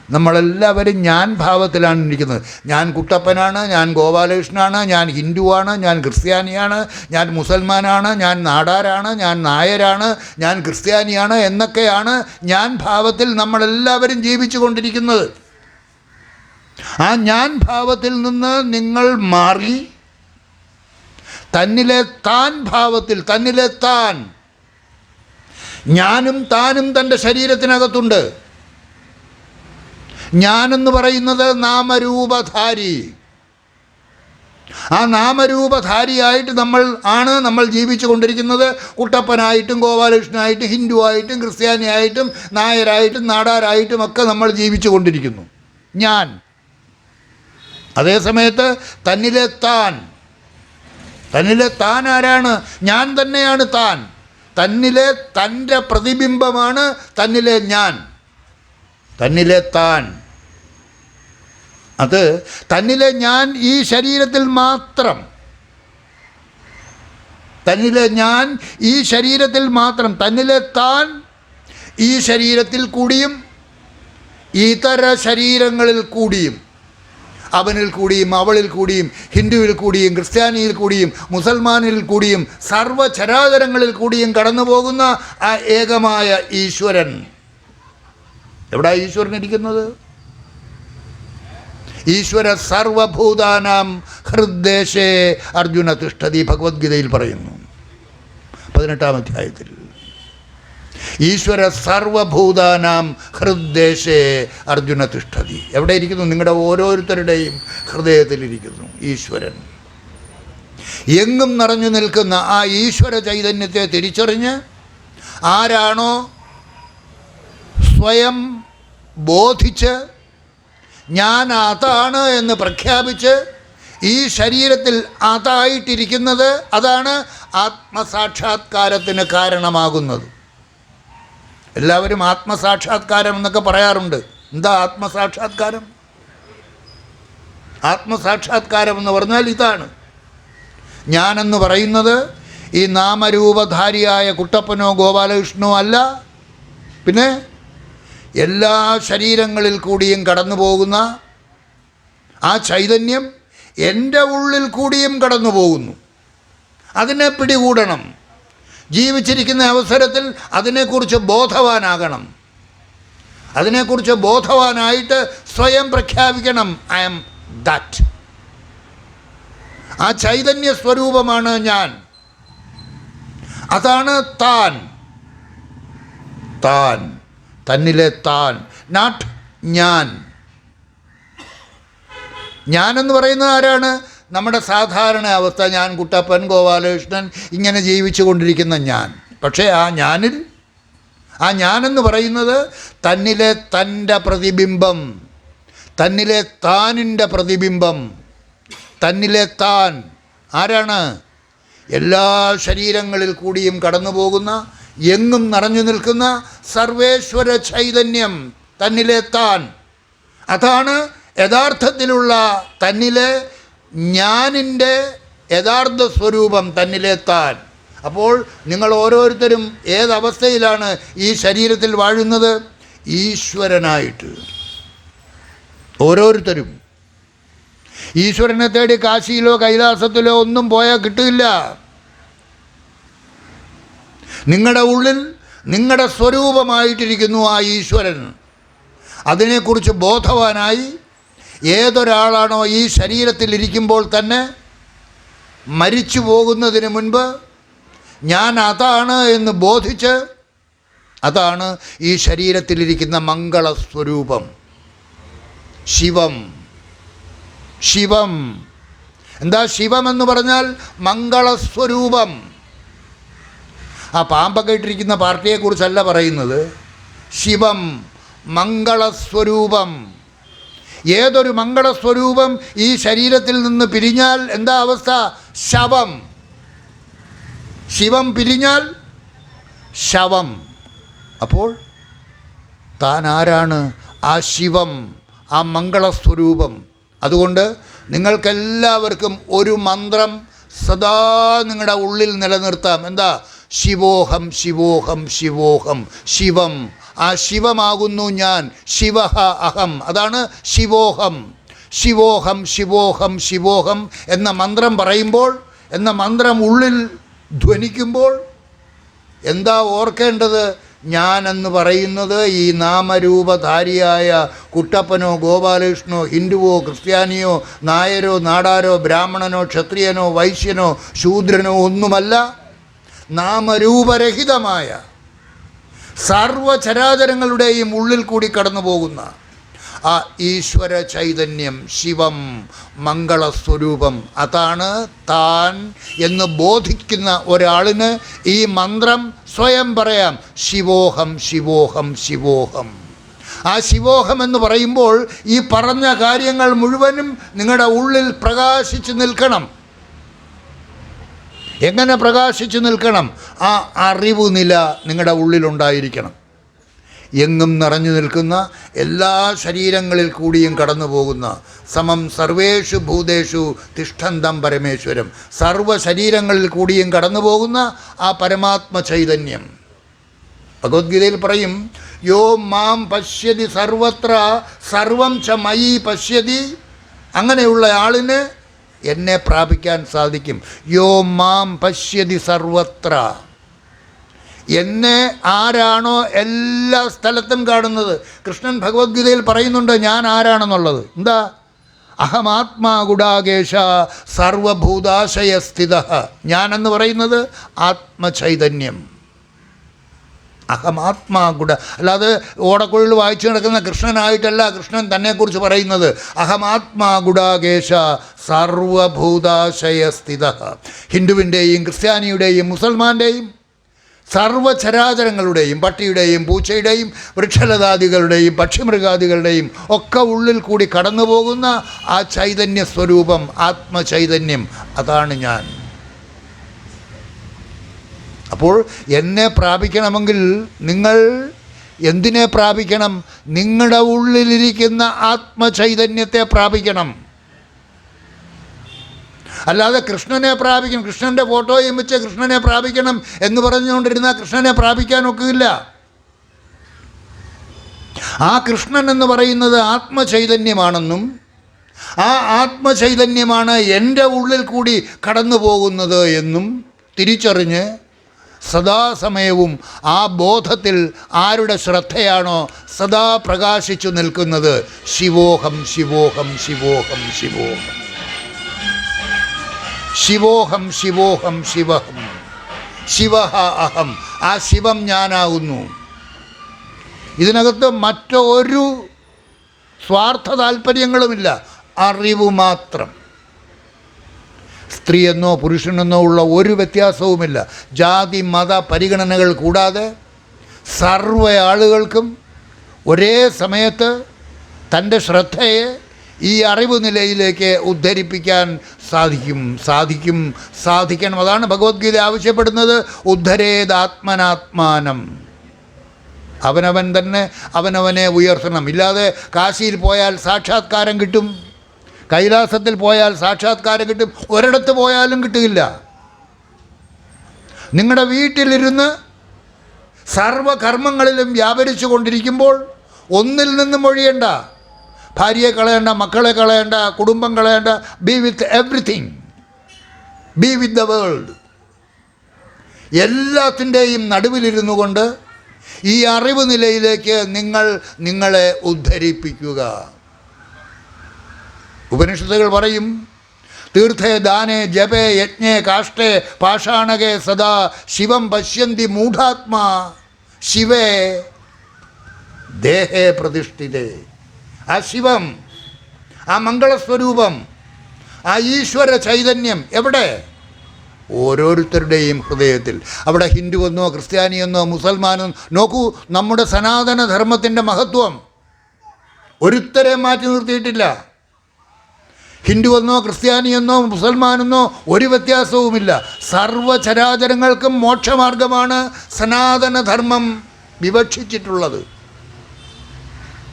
നമ്മളെല്ലാവരും ഞാൻ ഭാവത്തിലാണ് ഇരിക്കുന്നത്. ഞാൻ കുട്ടപ്പനാണ്, ഞാൻ ഗോപാലകൃഷ്ണനാണ്, ഞാൻ ഹിന്ദുവാണ്, ഞാൻ ക്രിസ്ത്യാനിയാണ്, ഞാൻ മുസൽമാനാണ്, ഞാൻ നാടാരാണ്, ഞാൻ നായരാണ്, ഞാൻ ക്രിസ്ത്യാനിയാണ് എന്നൊക്കെയാണ് ഞാൻ ഭാവത്തിൽ നമ്മളെല്ലാവരും ജീവിച്ചു കൊണ്ടിരിക്കുന്നത്. ആ ഞാൻ ഭാവത്തിൽ നിന്ന് നിങ്ങൾ മാറി തന്നിലെ താൻ ഭാവത്തിൽ, തന്നിലെ താൻ, ഞാനും താനും തൻ്റെ ശരീരത്തിനകത്തുണ്ട്. ഞാനെന്ന് പറയുന്നത് നാമരൂപധാരി. ആ നാമരൂപധാരിയായിട്ട് നമ്മൾ ജീവിച്ചു കൊണ്ടിരിക്കുന്നത്. കുട്ടപ്പനായിട്ടും ഗോപാലകൃഷ്ണനായിട്ടും ഹിന്ദുവായിട്ടും ക്രിസ്ത്യാനിയായിട്ടും നായരായിട്ടും നാടാരായിട്ടും ഒക്കെ നമ്മൾ ജീവിച്ചു കൊണ്ടിരിക്കുന്നു, ഞാൻ. അതേ സമയത്ത് തന്നിലെ താൻ ആരാണ്? ഞാൻ തന്നെയാണ് താൻ. തന്നിലെ തൻ്റെ പ്രതിബിംബമാണ് തന്നിലെ ഞാൻ, തന്നിലെ താൻ. അത് തന്നിലെ ഞാൻ ഈ ശരീരത്തിൽ മാത്രം, തന്നിലെ ഞാൻ ഈ ശരീരത്തിൽ മാത്രം, തന്നിലെ താൻ ഈ ശരീരത്തിൽ കൂടിയും ഇതര ശരീരങ്ങളിൽ കൂടിയും, അവനിൽ കൂടിയും അവളിൽ കൂടിയും ഹിന്ദുവിൽ കൂടിയും ക്രിസ്ത്യാനിയിൽ കൂടിയും മുസൽമാനിൽ കൂടിയും സർവ്വചരാചരങ്ങളിൽ കൂടിയും കടന്നു പോകുന്ന ആ ഏകമായ ഈശ്വരൻ. എവിടെ ഈശ്വരൻ ഇരിക്കുന്നത്? ഈശ്വര സർവഭൂതാനാം ഹൃദ്ദേശേ അർജുന തിഷ്ഠതി, ഭഗവത്ഗീതയിൽ പറയുന്നു 18-ാം അധ്യായത്തിൽ. ഈശ്വര സർവഭൂതാനാം ഹൃദ്ദേശേ അർജുന തിഷ്ഠതി. എവിടെ ഇരിക്കുന്നു? നിങ്ങളുടെ ഓരോരുത്തരുടെയും ഹൃദയത്തിലിരിക്കുന്നു ഈശ്വരൻ. എങ്ങും നിറഞ്ഞു നിൽക്കുന്ന ആ ഈശ്വര ചൈതന്യത്തെ തിരിച്ചറിഞ്ഞ് ആരാണോ സ്വയം ബോധിച്ച് ഞാൻ അതാണ് എന്ന് പ്രഖ്യാപിച്ച് ഈ ശരീരത്തിൽ അതായിട്ടിരിക്കുന്നത്, അതാണ് ആത്മസാക്ഷാത്കാരത്തിന് കാരണമാകുന്നത്. എല്ലാവരും ആത്മസാക്ഷാത്കാരം എന്നൊക്കെ പറയാറുണ്ട്. എന്താ ആത്മസാക്ഷാത്കാരം? ആത്മസാക്ഷാത്കാരം എന്ന് പറഞ്ഞാൽ ഇതാണ്. ഞാനെന്ന് പറയുന്നത് ഈ നാമരൂപധാരിയായ കുട്ടപ്പനോ ഗോപാലകൃഷ്ണനോ അല്ല, പിന്നെ എല്ലാ ശരീരങ്ങളിൽ കൂടിയും കടന്നു പോകുന്ന ആ ചൈതന്യം എൻ്റെ ഉള്ളിൽ കൂടിയും കടന്നു പോകുന്നു. അതിനെ പിടികൂടണം. ജീവിച്ചിരിക്കുന്ന അവസരത്തിൽ അതിനെക്കുറിച്ച് ബോധവാനാകണം. അതിനെക്കുറിച്ച് ബോധവാനായിട്ട് സ്വയം പ്രഖ്യാപിക്കണം, ഐ ആം ദാറ്റ്. ആ ചൈതന്യ സ്വരൂപമാണ് ഞാൻ. അതാണ് താൻ. താൻ, തന്നിലെ താൻ, നോട്ട് ഞാൻ. ഞാനെന്ന് പറയുന്നത് ആരാണ്? നമ്മുടെ സാധാരണ അവസ്ഥ, ഞാൻ കുട്ടപ്പൻ, ഗോപാലകൃഷ്ണൻ, ഇങ്ങനെ ജീവിച്ചു കൊണ്ടിരിക്കുന്ന ഞാൻ. പക്ഷേ ആ ഞാനെന്ന് പറയുന്നത് തന്നിലെ തൻ്റെ പ്രതിബിംബം, തന്നിലെ താനിൻ്റെ പ്രതിബിംബം. തന്നിലെ താൻ ആരാണ്? എല്ലാ ശരീരങ്ങളിൽ കൂടിയും കടന്നു പോകുന്ന, എങ്ങും നിറഞ്ഞു നിൽക്കുന്ന സർവേശ്വര ചൈതന്യം, തന്നിലെ താൻ. അതാണ് യഥാർത്ഥത്തിലുള്ള തന്നിലെ ഞാനിൻ്റെ യഥാർത്ഥ സ്വരൂപം, തന്നിലെ താൻ. അപ്പോൾ നിങ്ങൾ ഓരോരുത്തരും ഏതവസ്ഥയിലാണ് ഈ ശരീരത്തിൽ വാഴുന്നത്? ഈശ്വരനായിട്ട്. ഓരോരുത്തരും ഈശ്വരനെ തേടി കാശിയിലോ കൈലാസത്തിലോ ഒന്നും പോയാൽ കിട്ടില്ല. നിങ്ങളുടെ ഉള്ളിൽ നിങ്ങളുടെ സ്വരൂപമായിട്ടിരിക്കുന്നു ആ ഈശ്വരൻ. അതിനെക്കുറിച്ച് ബോധവാനായി ഏതൊരാളാണോ ഈ ശരീരത്തിലിരിക്കുമ്പോൾ തന്നെ മരിച്ചു പോകുന്നതിന് മുൻപ് ഞാൻ അതാണ് എന്ന് ബോധിച്ച്, അതാണ് ഈ ശരീരത്തിലിരിക്കുന്ന മംഗളസ്വരൂപം, ശിവം. ശിവം എന്താ? ശിവമെന്ന് പറഞ്ഞാൽ മംഗളസ്വരൂപം. ആ പാമ്പൊക്കെ ഇട്ടിരിക്കുന്ന പാർട്ടിയെക്കുറിച്ചല്ല പറയുന്നത്. ശിവം, മംഗളസ്വരൂപം. ഏതൊരു മംഗളസ്വരൂപം ഈ ശരീരത്തിൽ നിന്ന് പിരിഞ്ഞാൽ എന്താ അവസ്ഥ? ശവം. ശിവം പിരിഞ്ഞാൽ ശവം. അപ്പോൾ താൻ ആരാണ്? ആ ശിവം, ആ മംഗളസ്വരൂപം. അതുകൊണ്ട് നിങ്ങൾക്കെല്ലാവർക്കും ഒരു മന്ത്രം സദാ നിങ്ങളുടെ ഉള്ളിൽ നിലനിർത്താം. എന്താ? ശിവോഹം, ശിവോഹം, ശിവോഹം. ശിവം, ആ ശിവമാകുന്നു ഞാൻ. ശിവഹ അഹം, അതാണ് ശിവോഹം. ശിവോഹം, ശിവോഹം, ശിവോഹം എന്ന മന്ത്രം പറയുമ്പോൾ, എന്ന മന്ത്രം ഉള്ളിൽ ധ്വനിക്കുമ്പോൾ എന്താ ഓർക്കേണ്ടത്? ഞാനെന്ന് പറയുന്നത് ഈ നാമരൂപധാരിയായ കുട്ടപ്പനോ ഗോപാലകൃഷ്ണനോ ഹിന്ദുവോ ക്രിസ്ത്യാനിയോ നായരോ നാടാരോ ബ്രാഹ്മണനോ ക്ഷത്രിയനോ വൈശ്യനോ ശൂദ്രനോ ഒന്നുമല്ല. നാമരൂപരഹിതമായ സർവചരാചരങ്ങളുടെയും ഉള്ളിൽ കൂടി കടന്നു പോകുന്ന ആ ഈശ്വര ചൈതന്യം, ശിവം, മംഗളസ്വരൂപം. അതാണ് താൻ എന്ന് ബോധിക്കുന്ന ഒരാളിന് ഈ മന്ത്രം സ്വയം പറയാം. ശിവോഹം, ശിവോഹം, ശിവോഹം. ആ ശിവോഹം എന്ന് പറയുമ്പോൾ ഈ പറഞ്ഞ കാര്യങ്ങൾ മുഴുവനും നിങ്ങളുടെ ഉള്ളിൽ പ്രകാശിച്ചു നിൽക്കണം. എങ്ങനെ പ്രകാശിച്ചു നിൽക്കണം? ആ അറിവ് നില നിങ്ങളുടെ ഉള്ളിലുണ്ടായിരിക്കണം. എങ്ങും നിറഞ്ഞു നിൽക്കുന്ന, എല്ലാ ശരീരങ്ങളിൽ കൂടിയും കടന്നു പോകുന്ന, സമം സർവേഷു ഭൂതേഷു തിഷ്ഠന്തം പരമേശ്വരം, സർവ ശരീരങ്ങളിൽ കൂടിയും കടന്നു പോകുന്ന ആ പരമാത്മ ചൈതന്യം. ഭഗവത്ഗീതയിൽ പറയും, യോ മാം പശ്യതി സർവത്ര സർവം ച മയി പശ്യതി. അങ്ങനെയുള്ള ആളിന് എന്നെ പ്രാപിക്കാൻ സാധിക്കും. യോ മാം പശ്യതി സർവത്ര. എന്നെ ആരാണോ എല്ലാ സ്ഥലത്തും കാണുന്നത്. കൃഷ്ണൻ ഭഗവത്ഗീതയിൽ പറയുന്നുണ്ട് ഞാൻ ആരാണെന്നുള്ളത്. എന്താ? അഹമാത്മാ ഗുഡാകേശ സർവഭൂതാശയസ്ഥിത. ഞാനെന്ന് പറയുന്നത് ആത്മചൈതന്യം. അഹമാത്മാ ഗുഡ, അല്ലാതെ ഓടക്കുഴൽ വായിച്ചു നടക്കുന്ന കൃഷ്ണനായിട്ടല്ല കൃഷ്ണൻ തന്നെക്കുറിച്ച് പറയുന്നത്. അഹമാത്മാ ഗുഡാകേശ സർവഭൂതാശയസ്ഥിത. ഹിന്ദുവിൻ്റെയും ക്രിസ്ത്യാനിയുടെയും മുസൽമാൻ്റെയും സർവചരാചരങ്ങളുടെയും, പട്ടിയുടെയും പൂച്ചയുടെയും വൃക്ഷലതാദികളുടെയും പക്ഷിമൃഗാദികളുടെയും ഒക്കെ ഉള്ളിൽ കൂടി കടന്നു പോകുന്ന ആ ചൈതന്യ സ്വരൂപം, ആത്മചൈതന്യം, അതാണ് ഞാൻ. അപ്പോൾ എന്നെ പ്രാപിക്കണമെങ്കിൽ നിങ്ങൾ എന്തിനെ പ്രാപിക്കണം? നിങ്ങളുടെ ഉള്ളിലിരിക്കുന്ന ആത്മചൈതന്യത്തെ പ്രാപിക്കണം. അല്ലാതെ കൃഷ്ണനെ പ്രാപിക്കണം, കൃഷ്ണൻ്റെ ഫോട്ടോയും വെച്ച് കൃഷ്ണനെ പ്രാപിക്കണം എന്ന് പറഞ്ഞുകൊണ്ടിരുന്നാൽ കൃഷ്ണനെ പ്രാപിക്കാനൊക്കില്ല. ആ കൃഷ്ണൻ എന്ന് പറയുന്നത് ആത്മചൈതന്യമാണെന്നും ആ ആത്മചൈതന്യമാണ് എൻ്റെ ഉള്ളിൽ കൂടി കടന്നു പോകുന്നത് എന്നും തിരിച്ചറിഞ്ഞ് സദാസമയവും ആ ബോധത്തിൽ ആരുടെ ശ്രദ്ധയാണോ സദാ പ്രകാശിച്ചു നിൽക്കുന്നത്, ശിവോഹം, ശിവോഹം, ശിവോഹം, ശിവോഹം, ശിവോഹം, ശിവോഹം, ശിവഹം. ശിവ അഹം, ആ ശിവം ഞാനാകുന്നു. ഇതിനകത്ത് മറ്റൊരു സ്വാർത്ഥ താല്പര്യങ്ങളുമില്ല, അറിവ് മാത്രം. സ്ത്രീയെന്നോ പുരുഷനെന്നോ ഉള്ള ഒരു വ്യത്യാസവുമില്ല. ജാതി മത പരിഗണനകൾ കൂടാതെ സർവ്വ ആളുകൾക്കും ഒരേ സമയത്ത് തൻ്റെ ശ്രദ്ധയെ ഈ അറിവ് നിലയിലേക്ക് ഉദ്ധരിപ്പിക്കാൻ സാധിക്കണം. അതാണ് ഭഗവത്ഗീത ആവശ്യപ്പെടുന്നത്. ഉദ്ധരേതാത്മനാത്മാനം. അവനവൻ തന്നെ അവനവനെ ഉയർത്തണം. ഇല്ലാതെ കാശിയിൽ പോയാൽ സാക്ഷാത്കാരം കിട്ടും, കൈലാസത്തിൽ പോയാൽ സാക്ഷാത്കാരം കിട്ടും, ഒരിടത്ത് പോയാലും കിട്ടുകയില്ല. നിങ്ങളുടെ വീട്ടിലിരുന്ന് സർവകർമ്മങ്ങളിലും വ്യാപരിച്ചു കൊണ്ടിരിക്കുമ്പോൾ ഒന്നിൽ നിന്നും ഒഴിയണ്ട. ഭാര്യയെ കളയണ്ട, മക്കളെ കളയണ്ട, കുടുംബം കളയണ്ട. B with everything, B with the world. എല്ലാത്തിൻ്റെയും നടുവിലിരുന്നു കൊണ്ട് ഈ അറിവ് നിലയിലേക്ക് നിങ്ങളെ ഉദ്ധരിപ്പിക്കുക. ഉപനിഷത്തുകൾ പറയും, തീർത്ഥേ ദാനേ ജപേ യജ്ഞേ കാഷ്ടേ പാഷാണകേ സദാ ശിവം പശ്യന്തി മൂഢാത്മാ ശിവേ ദേഹേ പ്രതിഷ്ഠിതേ. ആ ശിവം, ആ മംഗളസ്വരൂപം, ആ ഈശ്വര ചൈതന്യം എവിടെ? ഓരോരുത്തരുടെയും ഹൃദയത്തിൽ. അവിടെ ഹിന്ദുവെന്നോ ക്രിസ്ത്യാനിയെന്നോ മുസൽമാനോ, നോക്കൂ നമ്മുടെ സനാതനധർമ്മത്തിൻ്റെ മഹത്വം. ഒരുത്തരെ മാറ്റി നിർത്തിയിട്ടില്ല. ഹിന്ദുവെന്നോ ക്രിസ്ത്യാനിയെന്നോ മുസൽമാനെന്നോ ഒരു വ്യത്യാസവുമില്ല. സർവ്വചരാചരങ്ങൾക്കും മോക്ഷമാർഗമാണ് സനാതനധർമ്മം വിവക്ഷിച്ചിട്ടുള്ളത്,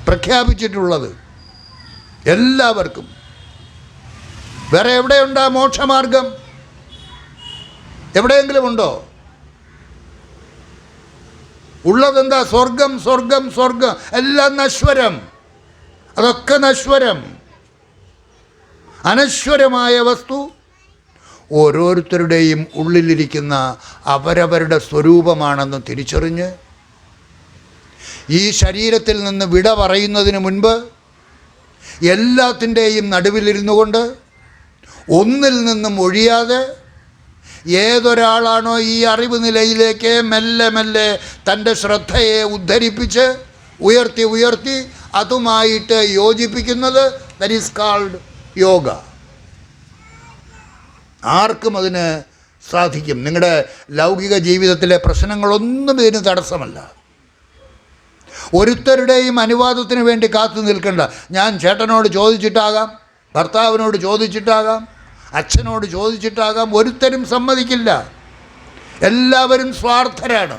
പ്രഖ്യാപിച്ചിട്ടുള്ളത്. എല്ലാവർക്കും. വേറെ എവിടെയുണ്ടാ മോക്ഷമാർഗം? എവിടെയെങ്കിലും ഉണ്ടോ? ഉള്ളതെന്താ? സ്വർഗം, സ്വർഗം, സ്വർഗം. എല്ലാം നശ്വരം. അതൊക്കെ നശ്വരം. അനശ്വരമായ വസ്തു ഓരോരുത്തരുടെയും ഉള്ളിലിരിക്കുന്ന അവരവരുടെ സ്വരൂപമാണെന്ന് തിരിച്ചറിഞ്ഞ് ഈ ശരീരത്തിൽ നിന്ന് വിട പറയുന്നതിന് മുൻപ് എല്ലാത്തിൻ്റെയും നടുവിലിരുന്നു കൊണ്ട് ഒന്നിൽ നിന്നും ഒഴിയാതെ ഏതൊരാളാണോ ഈ അറിവ് നിലയിലേക്ക് മെല്ലെ മെല്ലെ തൻ്റെ ശ്രദ്ധയെ ഉദ്ധരിപ്പിച്ച് ഉയർത്തി അതുമായിട്ട് യോജിപ്പിക്കുന്നത്, ദാറ്റ് ഈസ് കാൾഡ് യോഗ. ആർക്കും അതിന് സാധിക്കും. നിങ്ങളുടെ ലൗകിക ജീവിതത്തിലെ പ്രശ്നങ്ങളൊന്നും ഇതിന് തടസ്സമല്ല. ഒരുത്തരുടെയും അനുവാദത്തിന് വേണ്ടി കാത്തു നിൽക്കണ്ട. ഞാൻ ചേട്ടനോട് ചോദിച്ചിട്ടാകാം, ഭർത്താവിനോട് ചോദിച്ചിട്ടാകാം, അച്ഛനോട് ചോദിച്ചിട്ടാകാം. ഒരുത്തരും സമ്മതിക്കില്ല. എല്ലാവരും സ്വാർത്ഥരാണ്.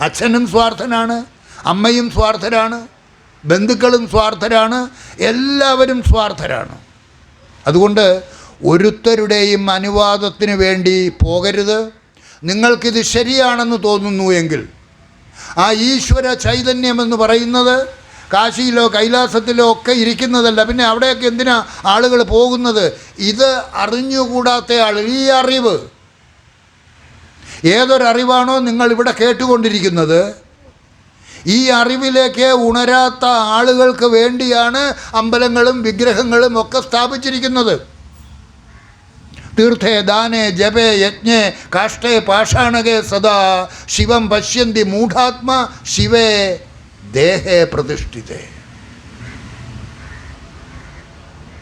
അച്ഛനും സ്വാർത്ഥനാണ്, അമ്മയും സ്വാർത്ഥരാണ്, ബന്ധുക്കളും സ്വാർത്ഥരാണ്, എല്ലാവരും സ്വാർത്ഥരാണ്. അതുകൊണ്ട് ഒരുത്തരുടെയും അനുവാദത്തിന് വേണ്ടി പോകരുത്. നിങ്ങൾക്കിത് ശരിയാണെന്ന് തോന്നുന്നു എങ്കിൽ ആ ഈശ്വര ചൈതന്യമെന്ന് പറയുന്നത് കാശിയിലോ കൈലാസത്തിലോ ഒക്കെ ഇരിക്കുന്നതല്ല. പിന്നെ അവിടെയൊക്കെ എന്തിനാ ആളുകൾ പോകുന്നത്? ഇത് അറിഞ്ഞുകൂടാത്ത ആൾ, ഈ അറിവ്, ഏതൊരറിവാണോ നിങ്ങളിവിടെ കേട്ടുകൊണ്ടിരിക്കുന്നത്, ഈ അറിവിലേക്ക് ഉണരാത്ത ആളുകൾക്ക് വേണ്ടിയാണ് അമ്പലങ്ങളും വിഗ്രഹങ്ങളും ഒക്കെ സ്ഥാപിച്ചിരിക്കുന്നത്. തീർത്ഥേ ദാനേ ജപേ യജ്ഞേ കാഷ്ടേ പാഷാണകേ സദാ ശിവം പശ്യന്തി മൂഢാത്മാ ശിവേ ദേഹേ പ്രതിഷ്ഠിതേ.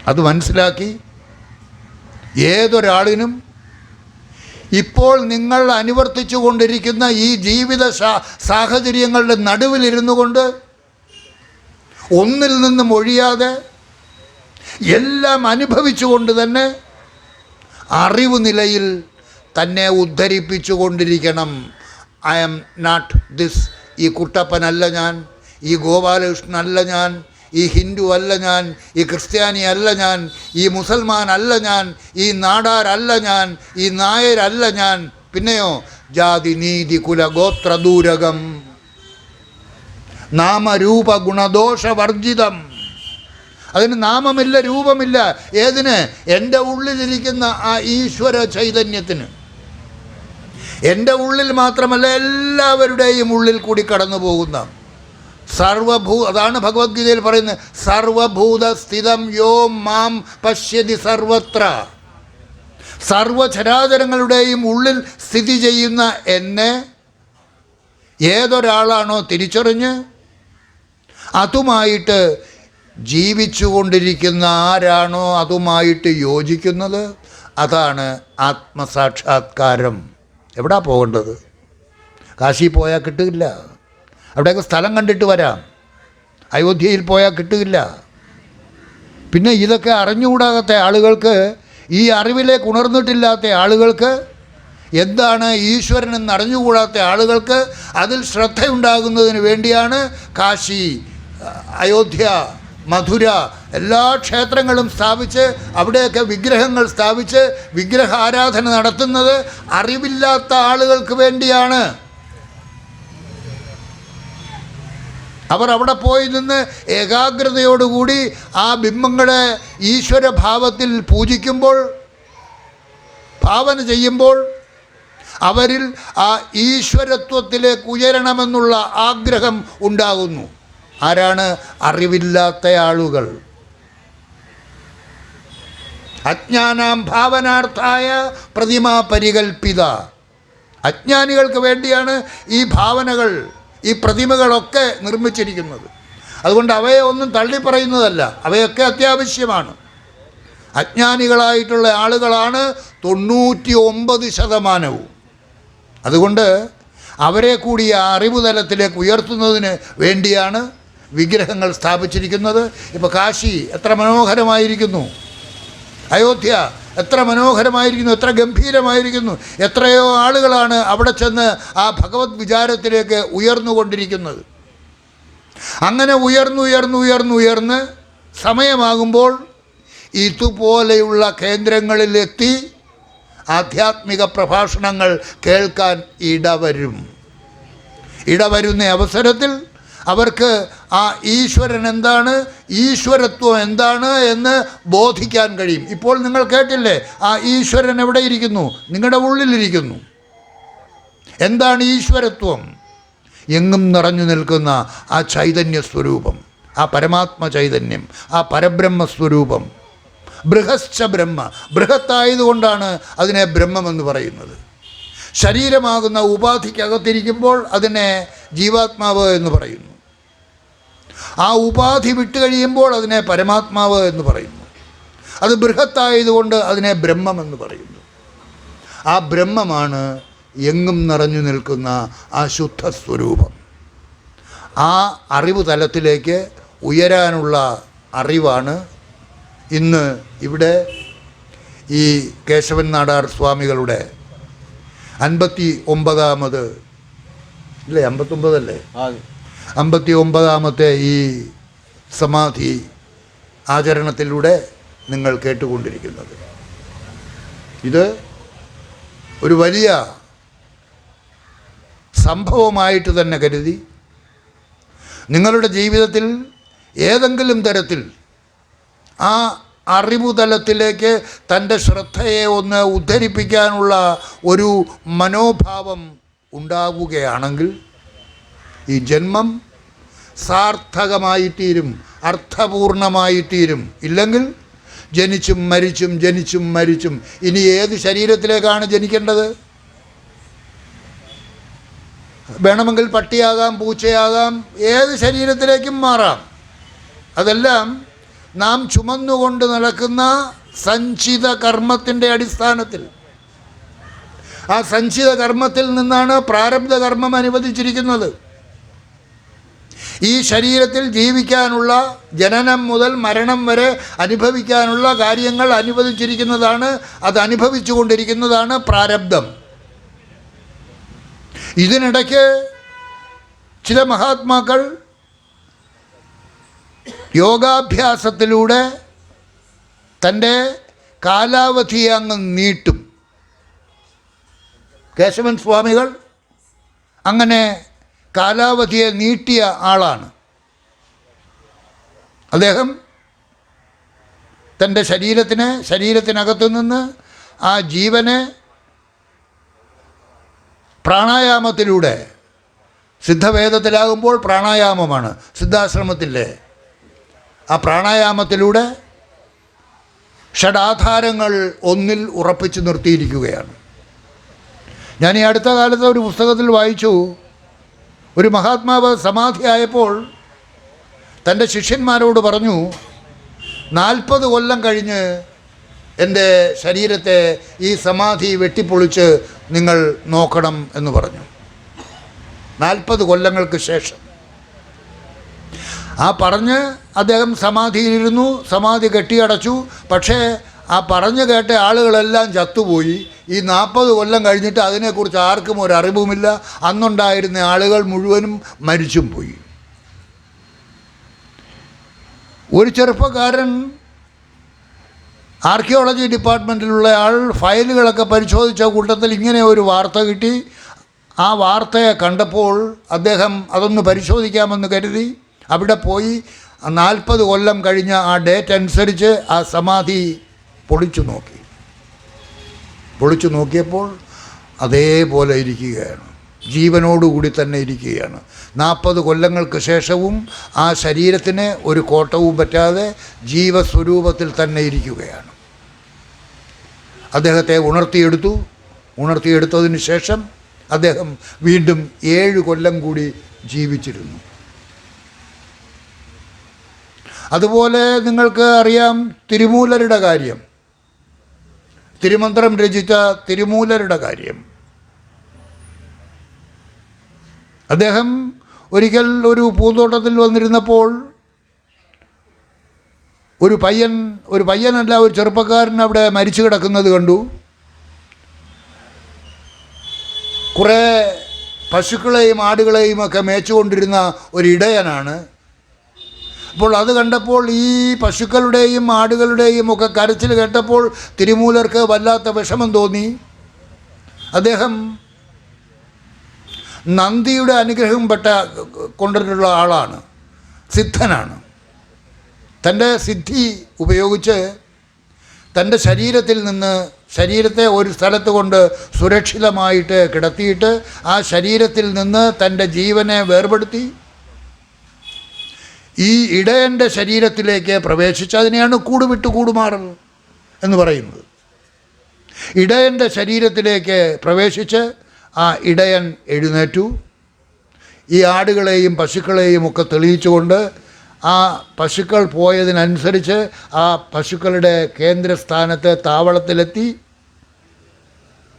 അത് മനസ്സിലാക്കി ഏതൊരാളിനും ഇപ്പോൾ നിങ്ങൾ അനുവർത്തിച്ചു കൊണ്ടിരിക്കുന്ന ഈ ജീവിത സാഹചര്യങ്ങളുടെ നടുവിലിരുന്നു കൊണ്ട് ഒന്നിൽ നിന്നും ഒഴിയാതെ എല്ലാം അനുഭവിച്ചുകൊണ്ട് തന്നെ അറിവ് നിലയിൽ തന്നെ ഉദ്ധരിപ്പിച്ചു കൊണ്ടിരിക്കണം. I am not this. ഈ കുട്ടപ്പനല്ല ഞാൻ, ഈ ഗോപാലകൃഷ്ണനല്ല ഞാൻ, ഈ ഹിന്ദു അല്ല ഞാൻ, ഈ ക്രിസ്ത്യാനി അല്ല ഞാൻ, ഈ മുസൽമാൻ അല്ല ഞാൻ, ഈ നാടാരല്ല ഞാൻ, ഈ നായരല്ല ഞാൻ. പിന്നെയോ ജാതി നീതി കുല ഗോത്രദൂരകം നാമരൂപ ഗുണദോഷവർജിതം. അതിന് നാമമില്ല, രൂപമില്ല. ഏതിന്? എൻ്റെ ഉള്ളിലിരിക്കുന്ന ആ ഈശ്വര ചൈതന്യത്തിന്. എൻ്റെ ഉള്ളിൽ മാത്രമല്ല, എല്ലാവരുടെയും ഉള്ളിൽ കൂടി കടന്നു പോകുന്ന അതാണ് ഭഗവത്ഗീതയിൽ പറയുന്നത്, സർവഭൂത സ്ഥിതം യോ മാം പശ്യതി സർവത്ര. സർവചരാചരങ്ങളുടെയും ഉള്ളിൽ സ്ഥിതി ചെയ്യുന്ന എന്നെ ഏതൊരാളാണോ തിരിച്ചറിഞ്ഞ് അതുമായിട്ട് ജീവിച്ചു കൊണ്ടിരിക്കുന്ന ആരാണോ അതുമായിട്ട് യോജിക്കുന്നത്, അതാണ് ആത്മസാക്ഷാത്കാരം. എവിടാ പോകേണ്ടത്? കാശി പോയാൽ കിട്ടില്ല. അവിടെയൊക്കെ സ്ഥലം കണ്ടിട്ട് വരാം. അയോധ്യയിൽ പോയാൽ കിട്ടില്ല. പിന്നെ ഇതൊക്കെ അറിഞ്ഞുകൂടാത്ത ആളുകൾക്ക്, ഈ അറിവിലേക്ക് ഉണർന്നിട്ടില്ലാത്ത ആളുകൾക്ക്, എന്താണ് ഈശ്വരൻ എന്ന് അറിഞ്ഞുകൂടാത്ത ആളുകൾക്ക് അതിൽ ശ്രദ്ധയുണ്ടാകുന്നതിന് വേണ്ടിയാണ് കാശി, അയോധ്യ, മധുര എല്ലാ ക്ഷേത്രങ്ങളും സ്ഥാപിച്ച് അവിടെയൊക്കെ വിഗ്രഹങ്ങൾ സ്ഥാപിച്ച് വിഗ്രഹ ആരാധന നടത്തുന്നത് അറിവില്ലാത്ത ആളുകൾക്ക് വേണ്ടിയാണ്. അവർ അവിടെ പോയി നിന്ന് ഏകാഗ്രതയോടുകൂടി ആ ബിംബങ്ങളെ ഈശ്വരഭാവത്തിൽ പൂജിക്കുമ്പോൾ, ഭാവന ചെയ്യുമ്പോൾ അവരിൽ ആ ഈശ്വരത്വത്തിലേക്ക് ഉയരണമെന്നുള്ള ആഗ്രഹം ഉണ്ടാകുന്നു. ആരാണ്? അറിവില്ലാത്ത ആളുകൾ. അജ്ഞാനാം ഭാവനാർത്ഥായ പ്രതിമാ പരികൽപ്പിത. അജ്ഞാനികൾക്ക് വേണ്ടിയാണ് ഈ ഭാവനകൾ, ഈ പ്രതിമകളൊക്കെ നിർമ്മിച്ചിരിക്കുന്നത്. അതുകൊണ്ട് അവയെ ഒന്നും തള്ളിപ്പറയുന്നതല്ല, അവയൊക്കെ അത്യാവശ്യമാണ്. അജ്ഞാനികളായിട്ടുള്ള ആളുകളാണ് 99%. അതുകൊണ്ട് അവരെ കൂടി ആ അറിവ് തലത്തിലേക്ക് ഉയർത്തുന്നതിന് വേണ്ടിയാണ് വിഗ്രഹങ്ങൾ സ്ഥാപിച്ചിരിക്കുന്നത്. ഇപ്പോൾ കാശി എത്ര മനോഹരമായിരിക്കുന്നു, അയോധ്യ എത്ര മനോഹരമായിരിക്കുന്നു, എത്ര ഗംഭീരമായിരിക്കുന്നു. എത്രയോ ആളുകളാണ് അവിടെ ചെന്ന് ആ ഭഗവത് വിചാരത്തിലേക്ക് ഉയർന്നുകൊണ്ടിരിക്കുന്നത്. അങ്ങനെ ഉയർന്ന് സമയമാകുമ്പോൾ ഇതുപോലെയുള്ള കേന്ദ്രങ്ങളിലെത്തി ആധ്യാത്മിക പ്രഭാഷണങ്ങൾ കേൾക്കാൻ ഇടവരുന്ന അവസരത്തിൽ അവർക്ക് ആ ഈശ്വരൻ എന്താണ്, ഈശ്വരത്വം എന്താണ് എന്ന് ബോധിക്കാൻ കഴിയും. ഇപ്പോൾ നിങ്ങൾ കേട്ടില്ലേ, ആ ഈശ്വരൻ എവിടെ ഇരിക്കുന്നു? നിങ്ങളുടെ ഉള്ളിലിരിക്കുന്നു. എന്താണ് ഈശ്വരത്വം? എങ്ങും നിറഞ്ഞു നിൽക്കുന്ന ആ ചൈതന്യ സ്വരൂപം, ആ പരമാത്മ ചൈതന്യം, ആ പരബ്രഹ്മസ്വരൂപം. ബൃഹശ്ച ബ്രഹ്മ, ബൃഹത്തായതുകൊണ്ടാണ് അതിനെ ബ്രഹ്മമെന്ന് പറയുന്നത്. ശരീരമാകുന്ന ഉപാധിക്കകത്തിരിക്കുമ്പോൾ അതിനെ ജീവാത്മാവ് എന്ന് പറയുന്നു. ആ ഉപാധി വിട്ടുകഴിയുമ്പോൾ അതിനെ പരമാത്മാവ് എന്ന് പറയുന്നു. അത് ബൃഹത്തായതുകൊണ്ട് അതിനെ ബ്രഹ്മമെന്ന് പറയുന്നു. ആ ബ്രഹ്മമാണ് എങ്ങും നിറഞ്ഞു നിൽക്കുന്ന ആ ശുദ്ധ സ്വരൂപം. ആ അറിവ് തലത്തിലേക്ക് ഉയരാനുള്ള അറിവാണ് ഇന്ന് ഇവിടെ ഈ കേശവൻ നാടാർ സ്വാമികളുടെ 59ാമത് അല്ലേ, 59 അല്ലേ, 59ാമത്തെ ഈ സമാധി ആചരണത്തിലൂടെ നിങ്ങൾ കേട്ടുകൊണ്ടിരിക്കുന്നത്. ഇത് ഒരു വലിയ സംഭവമായിട്ട് തന്നെ കരുതി നിങ്ങളുടെ ജീവിതത്തിൽ ഏതെങ്കിലും തരത്തിൽ ആ അറിവ് തലത്തിലേക്ക് തൻ്റെ ശ്രദ്ധയെ ഒന്ന് ഉദ്ധരിപ്പിക്കാനുള്ള ഒരു മനോഭാവം ഉണ്ടാവുകയാണെങ്കിൽ ഈ ജന്മം സാർത്ഥകമായിത്തീരും, അർത്ഥപൂർണമായിത്തീരും. ഇല്ലെങ്കിൽ ജനിച്ചും മരിച്ചും ഇനി ഏത് ശരീരത്തിലേക്കാണ് ജനിക്കേണ്ടത്? വേണമെങ്കിൽ പട്ടിയാകാം, പൂച്ചയാകാം, ഏത് ശരീരത്തിലേക്കും മാറാം. അതെല്ലാം നാം ചുമന്നുകൊണ്ട് നടക്കുന്ന സഞ്ചിത കർമ്മത്തിൻ്റെ അടിസ്ഥാനത്തിൽ. ആ സഞ്ചിത കർമ്മത്തിൽ നിന്നാണ് പ്രാരബ്ധ കർമ്മം അനുവദിച്ചിരിക്കുന്നത്. ഈ ശരീരത്തിൽ ജീവിക്കാനുള്ള, ജനനം മുതൽ മരണം വരെ അനുഭവിക്കാനുള്ള കാര്യങ്ങൾ അനുവദിച്ചിരിക്കുന്നതാണ്. അത് അനുഭവിച്ചു കൊണ്ടിരിക്കുന്നതാണ് പ്രാരബ്ധം. ഇതിനിടയ്ക്ക് ചില മഹാത്മാക്കൾ യോഗാഭ്യാസത്തിലൂടെ തൻ്റെ കാലാവധിയെ അങ്ങ് നീട്ടും. കേശവൻ സ്വാമികൾ അങ്ങനെ കാലാവധിയെ നീട്ടിയ ആളാണ്. അദ്ദേഹം തൻ്റെ ശരീരത്തിനകത്തു നിന്ന് ആ ജീവനെ പ്രാണായാമത്തിലൂടെ, സിദ്ധവേദത്തിലാകുമ്പോൾ പ്രാണായാമമാണ്, സിദ്ധാശ്രമത്തിലെ ആ പ്രാണായാമത്തിലൂടെ ഷഡാധാരങ്ങൾ ഒന്നിൽ ഉറപ്പിച്ചു നിർത്തിയിരിക്കുകയാണ്. ഞാൻ ഈ അടുത്ത കാലത്ത് ഒരു പുസ്തകത്തിൽ വായിച്ചു, ഒരു മഹാത്മാവ് സമാധിയായപ്പോൾ തൻ്റെ ശിഷ്യന്മാരോട് പറഞ്ഞു, 40 കൊല്ലം കഴിഞ്ഞ് എൻ്റെ ശരീരത്തെ ഈ സമാധി വെട്ടിപ്പൊളിച്ച് നിങ്ങൾ നോക്കണം എന്ന് പറഞ്ഞു. 40 കൊല്ലങ്ങൾക്ക് ശേഷം ആ പറഞ്ഞ് അദ്ദേഹം സമാധിയിലിരുന്നു, സമാധി കെട്ടിയടച്ചു. പക്ഷേ ആ പറഞ്ഞു കേട്ട ആളുകളെല്ലാം ചത്തുപോയി. ഈ 40 കൊല്ലം കഴിഞ്ഞിട്ട് അതിനെക്കുറിച്ച് ആർക്കും ഒരു അറിവുമില്ല. അന്നുണ്ടായിരുന്ന ആളുകൾ മുഴുവനും മരിച്ചും പോയി. ഒരു ചെറുപ്പക്കാരൻ ആർക്കിയോളജി ഡിപ്പാർട്ട്മെൻറ്റിലുള്ള ആൾ ഫയലുകളൊക്കെ പരിശോധിച്ച കൂട്ടത്തിൽ ഇങ്ങനെ ഒരു വാർത്ത കിട്ടി. ആ വാർത്തയെ കണ്ടപ്പോൾ അദ്ദേഹം അതൊന്ന് പരിശോധിക്കാമെന്ന് കരുതി അവിടെ പോയി 40 കൊല്ലം കഴിഞ്ഞ ആ ഡേറ്റ് അനുസരിച്ച് ആ സമാധി പൊളിച്ചു നോക്കിയപ്പോൾ അതേപോലെ ഇരിക്കുകയാണ്, ജീവനോടുകൂടി തന്നെ ഇരിക്കുകയാണ്. 40 കൊല്ലങ്ങൾക്ക് ശേഷവും ആ ശരീരത്തിന് ഒരു കോട്ടവും പറ്റാതെ ജീവസ്വരൂപത്തിൽ തന്നെ ഇരിക്കുകയാണ്. അദ്ദേഹത്തെ ഉണർത്തിയെടുത്തതിന് ശേഷം അദ്ദേഹം വീണ്ടും 7 കൊല്ലം കൂടി ജീവിച്ചിരുന്നു. അതുപോലെ നിങ്ങൾക്ക് അറിയാം തിരുമൂലരുടെ കാര്യം, തിരുമന്ത്രം രചിച്ച തിരുമൂലരുടെ കാര്യം. അദ്ദേഹം ഒരിക്കൽ ഒരു പൂന്തോട്ടത്തിൽ വന്നിരുന്നപ്പോൾ ഒരു പയ്യനല്ല ഒരു ചെറുപ്പക്കാരൻ അവിടെ മരിച്ചു കിടക്കുന്നത് കണ്ടു. കുറേ പശുക്കളെയും ആടുകളെയും ഒക്കെ മേച്ചുകൊണ്ടിരുന്ന ഒരിടയനാണ്. അപ്പോൾ അത് കണ്ടപ്പോൾ ഈ പശുക്കളുടെയും ആടുകളുടെയും ഒക്കെ കരച്ചിൽ കേട്ടപ്പോൾ തിരുമൂലർക്ക് വല്ലാത്ത വിഷമം തോന്നി. അദ്ദേഹം നന്ദിയുടെ അനുഗ്രഹം കൊണ്ടിട്ടുള്ള ആളാണ്, സിദ്ധനാണ്. തൻ്റെ സിദ്ധി ഉപയോഗിച്ച് തൻ്റെ ശരീരത്തെ ഒരു സ്ഥലത്ത് കൊണ്ട് സുരക്ഷിതമായിട്ട് കിടത്തിയിട്ട് ആ ശരീരത്തിൽ നിന്ന് തൻ്റെ ജീവനെ വേർപെടുത്തി ഈ ഇടയൻ്റെ ശരീരത്തിലേക്ക് പ്രവേശിച്ച്, അതിനെയാണ് കൂടുവിട്ട് കൂടുമാറൽ എന്ന് പറയുന്നത്. ഇടയൻ്റെ ശരീരത്തിലേക്ക് പ്രവേശിച്ച് ആ ഇടയൻ എഴുന്നേറ്റു. ഈ ആടുകളെയും പശുക്കളെയും ഒക്കെ തെളിയിച്ചുകൊണ്ട് ആ പശുക്കൾ പോയതിനനുസരിച്ച് ആ പശുക്കളുടെ കേന്ദ്രസ്ഥാനത്ത്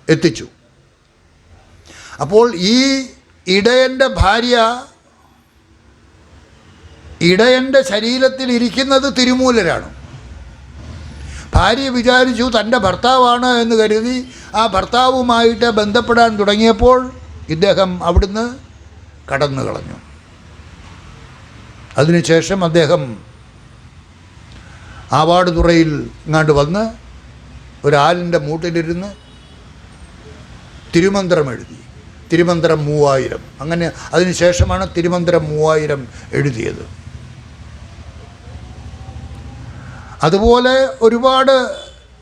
എത്തിച്ചു. അപ്പോൾ ഈ ഇടയൻ്റെ ഭാര്യ ഇടയൻ്റെ ശരീരത്തിൽ ഇരിക്കുന്നത് തിരുമൂലരാണ്. ഭാര്യ വിചാരിച്ചു തൻ്റെ ഭർത്താവാണ് എന്ന് കരുതി ആ ഭർത്താവുമായിട്ട് ബന്ധപ്പെടാൻ തുടങ്ങിയപ്പോൾ ഇദ്ദേഹം അവിടുന്ന് കടന്നു കളഞ്ഞു. അതിനുശേഷം അദ്ദേഹം ആവാടുതുറയിൽ ഇങ്ങാണ്ട് വന്ന് ഒരാലിൻ്റെ മൂട്ടിലിരുന്ന് തിരുമന്ത്രം എഴുതി. തിരുമന്ത്രം 3000. അങ്ങനെ അതിനുശേഷമാണ് തിരുമന്ത്രം 3000 എഴുതിയത്. അതുപോലെ ഒരുപാട്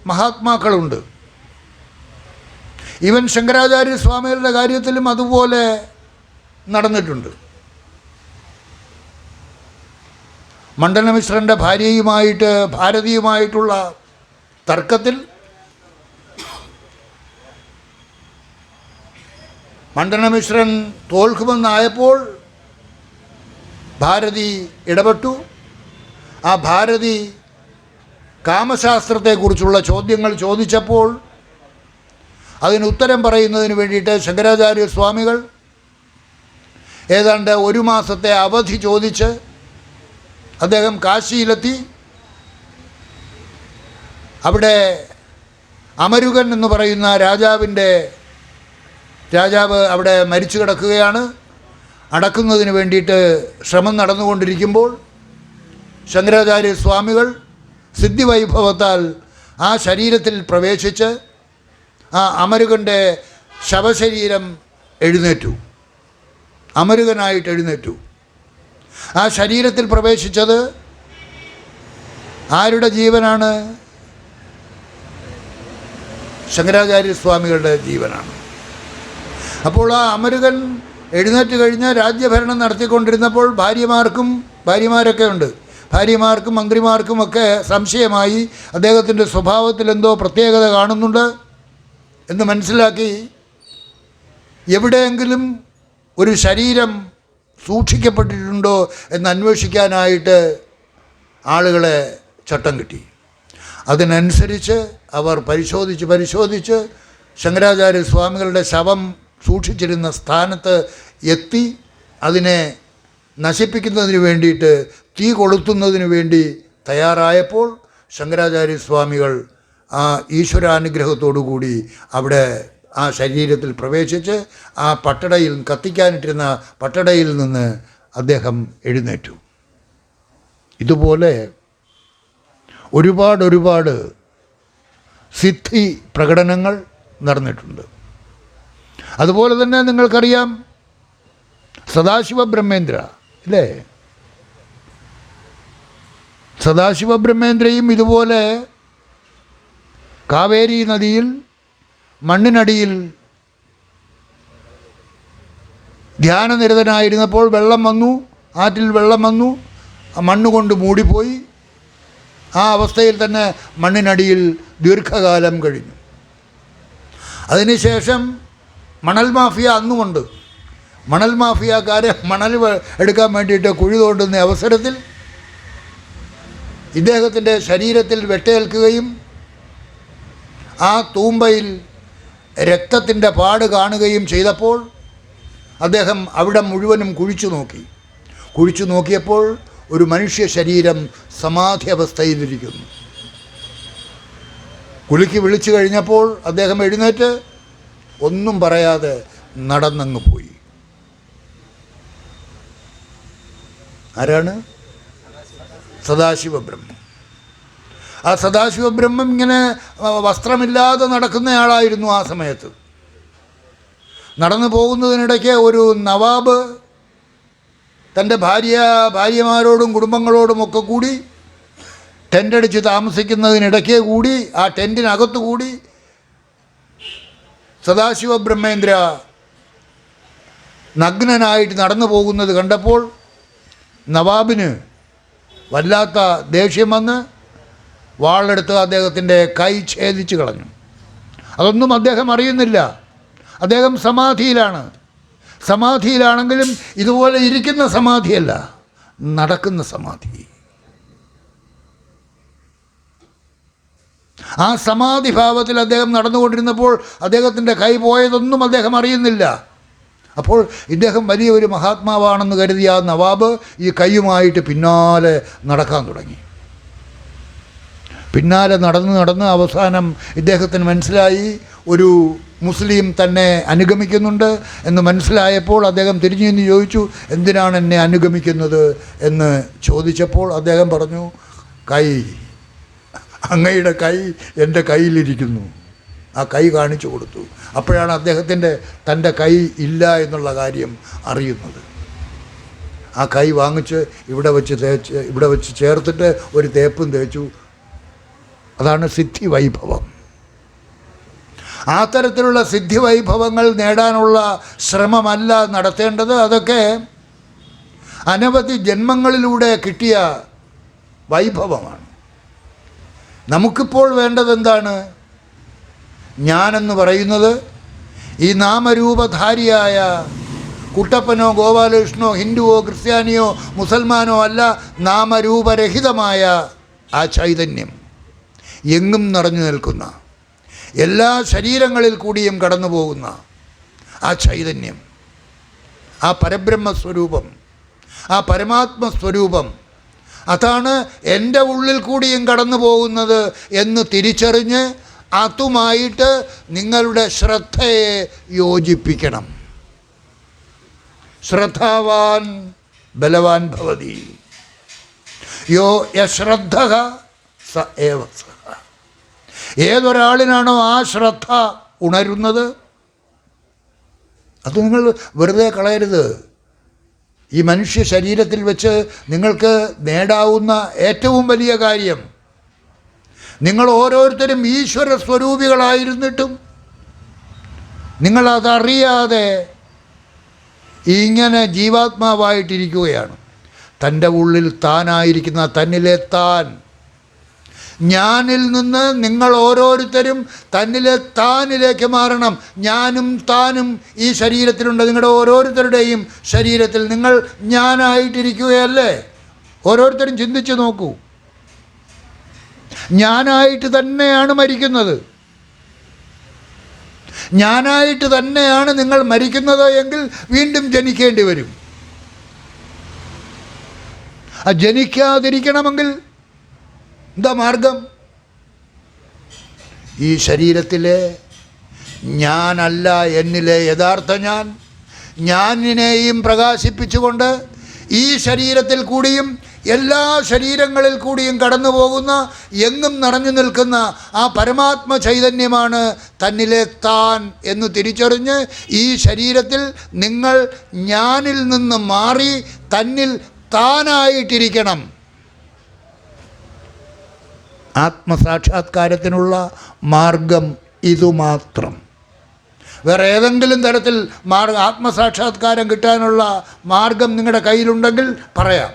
മഹാത്മാക്കളുണ്ട്. ഈവൻ ശങ്കരാചാര്യ സ്വാമികളുടെ കാര്യത്തിലും അതുപോലെ നടന്നിട്ടുണ്ട്. മണ്ഡനമിശ്രൻ്റെ ഭാരതിയുമായിട്ടുള്ള തർക്കത്തിൽ മണ്ഡനമിശ്രൻ തോൽക്കുമെന്നായപ്പോൾ ഭാരതി ഇടപെട്ടു. ആ ഭാരതി കാമശാസ്ത്രത്തെക്കുറിച്ചുള്ള ചോദ്യങ്ങൾ ചോദിച്ചപ്പോൾ അതിന് ഉത്തരം പറയുന്നതിന് വേണ്ടിയിട്ട് ശങ്കരാചാര്യ സ്വാമികൾ ഏതാണ്ട് 1 മാസത്തെ അവധി ചോദിച്ച് അദ്ദേഹം കാശിയിലെത്തി. അവിടെ അമരുകൻ എന്ന് പറയുന്ന രാജാവ് അവിടെ മരിച്ചു കിടക്കുകയാണ്. അടക്കുന്നതിന് വേണ്ടിയിട്ട് ശ്രമം നടന്നുകൊണ്ടിരിക്കുമ്പോൾ ശങ്കരാചാര്യ സ്വാമികൾ സിദ്ധിവൈഭവത്താൽ ആ ശരീരത്തിൽ പ്രവേശിച്ച് ആ അമരുകൻ്റെ ശവശരീരം അമരുകനായിട്ട് എഴുന്നേറ്റു. ആ ശരീരത്തിൽ പ്രവേശിച്ചത് ആരുടെ ജീവനാണ്? ശങ്കരാചാര്യ സ്വാമികളുടെ ജീവനാണ്. അപ്പോൾ ആ അമരുകൻ എഴുന്നേറ്റ് കഴിഞ്ഞ് രാജ്യഭരണം നടത്തിക്കൊണ്ടിരുന്നപ്പോൾ ഭാര്യമാരൊക്കെ ഉണ്ട്. ഭാര്യമാർക്കും മന്ത്രിമാർക്കുമൊക്കെ സംശയമായി. അദ്ദേഹത്തിൻ്റെ സ്വഭാവത്തിൽ എന്തോ പ്രത്യേകത കാണുന്നുണ്ട് എന്ന് മനസ്സിലാക്കി എവിടെയെങ്കിലും ഒരു ശരീരം സൂക്ഷിക്കപ്പെട്ടിട്ടുണ്ടോ എന്ന് അന്വേഷിക്കാനായിട്ട് ആളുകളെ ചട്ടം കിട്ടി. അതിനനുസരിച്ച് അവർ പരിശോധിച്ച് ശങ്കരാചാര്യ സ്വാമികളുടെ ശവം സൂക്ഷിച്ചിരുന്ന സ്ഥാനത്ത് എത്തി അതിനെ നശിപ്പിക്കുന്നതിന് വേണ്ടിയിട്ട് തീ കൊളുത്തുന്നതിന് വേണ്ടി തയ്യാറായപ്പോൾ ശങ്കരാചാര്യ സ്വാമികൾ ആ ഈശ്വരാനുഗ്രഹത്തോടു കൂടി അവിടെ ആ ശരീരത്തിൽ പ്രവേശിച്ച് ആ പട്ടടയിൽ കത്തിക്കാനിട്ടിരുന്ന പട്ടടയിൽ നിന്ന് അദ്ദേഹം എഴുന്നേറ്റു. ഇതുപോലെ ഒരുപാട് സിദ്ധി പ്രകടനങ്ങൾ നടന്നിട്ടുണ്ട്. അതുപോലെ തന്നെ നിങ്ങൾക്കറിയാം സദാശിവ ബ്രഹ്മേന്ദ്ര അല്ലേ? സദാശിവ ബ്രഹ്മേന്ദ്രയും ഇതുപോലെ കാവേരി നദിയിൽ മണ്ണിനടിയിൽ ധ്യാനനിരതനായിരുന്നപ്പോൾ വെള്ളം വന്നു, ആറ്റിൽ വെള്ളം വന്നു, മണ്ണുകൊണ്ട് മൂടിപ്പോയി. ആ അവസ്ഥയിൽ തന്നെ മണ്ണിനടിയിൽ ദീർഘകാലം കഴിഞ്ഞു. അതിനുശേഷം മണൽ മാഫിയ അന്നുമുണ്ട്. മണൽ മാഫിയക്കാരെ മണൽ എടുക്കാൻ വേണ്ടിയിട്ട് കുഴി തോണ്ടുന്ന അവസരത്തിൽ ഇദ്ദേഹത്തിൻ്റെ ശരീരത്തിൽ വെട്ടേൽക്കുകയും ആ തൂമ്പയിൽ രക്തത്തിൻ്റെ പാട് കാണുകയും ചെയ്തപ്പോൾ അദ്ദേഹം അവിടെ മുഴുവനും കുഴിച്ചു നോക്കിയപ്പോൾ ഒരു മനുഷ്യ ശരീരം സമാധി അവസ്ഥയിലിരിക്കുന്നു. കുലുക്കി വിളിച്ചു കഴിഞ്ഞപ്പോൾ അദ്ദേഹം എഴുന്നേറ്റ് ഒന്നും പറയാതെ നടന്നങ്ങ് പോയി. ആരാണ്? സദാശിവബ്രഹ്മം. ആ സദാശിവബ്രഹ്മം ഇങ്ങനെ വസ്ത്രമില്ലാതെ നടക്കുന്നയാളായിരുന്നു. ആ സമയത്ത് നടന്നു പോകുന്നതിനിടയ്ക്ക് ഒരു നവാബ് തൻ്റെ ഭാര്യമാരോടും കുടുംബങ്ങളോടുമൊക്കെ കൂടി ടെൻ്റടിച്ച് താമസിക്കുന്നതിനിടയ്ക്ക് കൂടി ആ ടെൻറ്റിനകത്തു കൂടി സദാശിവ ബ്രഹ്മേന്ദ്ര നഗ്നനായിട്ട് നടന്നു പോകുന്നത് കണ്ടപ്പോൾ നവാബിന് വല്ലാത്ത ദേഷ്യം വന്ന് വാളെടുത്ത് അദ്ദേഹത്തിൻ്റെ കൈ ഛേദിച്ച് കളഞ്ഞു. അതൊന്നും അദ്ദേഹം അറിയുന്നില്ല. അദ്ദേഹം സമാധിയിലാണെങ്കിലും ഇതുപോലെ ഇരിക്കുന്ന സമാധിയല്ല, നടക്കുന്ന സമാധി. ആ സമാധി ഭാവത്തിൽ അദ്ദേഹം നടന്നുകൊണ്ടിരുന്നപ്പോൾ അദ്ദേഹത്തിൻ്റെ കൈ പോയതൊന്നും അദ്ദേഹം അറിയുന്നില്ല. അപ്പോൾ ഇദ്ദേഹം വലിയൊരു മഹാത്മാവാണെന്ന് കരുതിയ ആ നവാബ് ഈ കൈയുമായിട്ട് പിന്നാലെ നടക്കാൻ തുടങ്ങി. പിന്നാലെ നടന്ന് അവസാനം ഇദ്ദേഹത്തിന് മനസ്സിലായി ഒരു മുസ്ലിം തന്നെ അനുഗമിക്കുന്നുണ്ട് എന്ന് മനസ്സിലായപ്പോൾ അദ്ദേഹം തിരിഞ്ഞു നിന്ന് ചോദിച്ചു, എന്തിനാണ് എന്നെ അനുഗമിക്കുന്നത് എന്ന് ചോദിച്ചപ്പോൾ അദ്ദേഹം പറഞ്ഞു, അങ്ങയുടെ കൈ എൻ്റെ കയ്യിലിരിക്കുന്നു. ആ കൈ കാണിച്ചു കൊടുത്തു. അപ്പോഴാണ് തൻ്റെ കൈ ഇല്ല എന്നുള്ള കാര്യം അറിയുന്നത്. ആ കൈ വാങ്ങിച്ച് ഇവിടെ വെച്ച് ചേർത്തിട്ട് ഒരു തേപ്പും തേച്ചു. അതാണ് സിദ്ധി വൈഭവം. ആ തരത്തിലുള്ള സിദ്ധി വൈഭവങ്ങൾ നേടാനുള്ള ശ്രമമല്ല നടത്തേണ്ടത്. അതൊക്കെ അനവധി ജന്മങ്ങളിലൂടെ കിട്ടിയ വൈഭവമാണ്. നമുക്കിപ്പോൾ വേണ്ടത് എന്താണ്? ഞാനെന്ന് പറയുന്നത് ഈ നാമരൂപധാരിയായ കുട്ടപ്പനോ ഗോപാലകൃഷ്ണനോ ഹിന്ദുവോ ക്രിസ്ത്യാനിയോ മുസൽമാനോ അല്ല, നാമരൂപരഹിതമായ ആ ചൈതന്യം എങ്ങും നിറഞ്ഞു നിൽക്കുന്ന, എല്ലാ ശരീരങ്ങളിൽ കൂടിയും കടന്നു പോകുന്ന ആ ചൈതന്യം, ആ പരബ്രഹ്മസ്വരൂപം, ആ പരമാത്മസ്വരൂപം, അതാണ് എൻ്റെ ഉള്ളിൽ കൂടിയും കടന്നു പോകുന്നത് എന്ന് തിരിച്ചറിഞ്ഞ് അതുമായിട്ട് നിങ്ങളുടെ ശ്രദ്ധയെ യോജിപ്പിക്കണം. ശ്രദ്ധാവാൻ ബലവാൻ ഭവതി, യോ യശ്രദ്ധഃ സ ഏവ സഃ. ഏതൊരാളിനാണോ ആ ശ്രദ്ധ ഉണരുന്നത്, അത് നിങ്ങൾ വെറുതെ കളയരുത്. ഈ മനുഷ്യ ശരീരത്തിൽ വെച്ച് നിങ്ങൾക്ക് നേടാവുന്ന ഏറ്റവും വലിയ കാര്യം, നിങ്ങൾ ഓരോരുത്തരും ഈശ്വര സ്വരൂപികളായിരുന്നിട്ടും നിങ്ങളതറിയാതെ ഇങ്ങനെ ജീവാത്മാവായിട്ടിരിക്കുകയാണ്. തൻ്റെ ഉള്ളിൽ താനായിരിക്കുന്ന തന്നിലെ താൻ, ഞാനിൽ നിന്ന് നിങ്ങൾ ഓരോരുത്തരും തന്നിലെ താനിലേക്ക് മാറണം. ഞാനും താനും ഈ ശരീരത്തിലുണ്ട്. നിങ്ങളുടെ ഓരോരുത്തരുടെയും ശരീരത്തിൽ നിങ്ങൾ ഞാനായിട്ടിരിക്കുകയല്ലേ? ഓരോരുത്തരും ചിന്തിച്ചു നോക്കൂ. ഞാനായിട്ട് തന്നെയാണ് മരിക്കുന്നത്. ഞാനായിട്ട് തന്നെയാണ് നിങ്ങൾ മരിക്കുന്നത് എങ്കിൽ വീണ്ടും ജനിക്കേണ്ടി വരും. ജനിക്കാതിരിക്കണമെങ്കിൽ എന്താ മാർഗം? ഈ ശരീരത്തിലെ ഞാനല്ല, എന്നിലെ യഥാർത്ഥ ഞാനിനെയും പ്രകാശിപ്പിച്ചുകൊണ്ട് ഈ ശരീരത്തിൽ കൂടിയും എല്ലാ ശരീരങ്ങളിൽ കൂടിയും കടന്നു പോകുന്ന, എങ്ങും നിറഞ്ഞു നിൽക്കുന്ന ആ പരമാത്മ ചൈതന്യമാണ് തന്നിലെ താൻ എന്ന് തിരിച്ചറിഞ്ഞ് ഈ ശരീരത്തിൽ നിങ്ങൾ ഞാനിൽ നിന്ന് മാറി തന്നിൽ താനായിട്ടിരിക്കണം. ആത്മസാക്ഷാത്കാരത്തിനുള്ള മാർഗം ഇതുമാത്രം. വേറെ ഏതെങ്കിലും തരത്തിൽ ആത്മസാക്ഷാത്കാരം കിട്ടാനുള്ള മാർഗം നിങ്ങളുടെ കയ്യിലുണ്ടെങ്കിൽ പറയാം.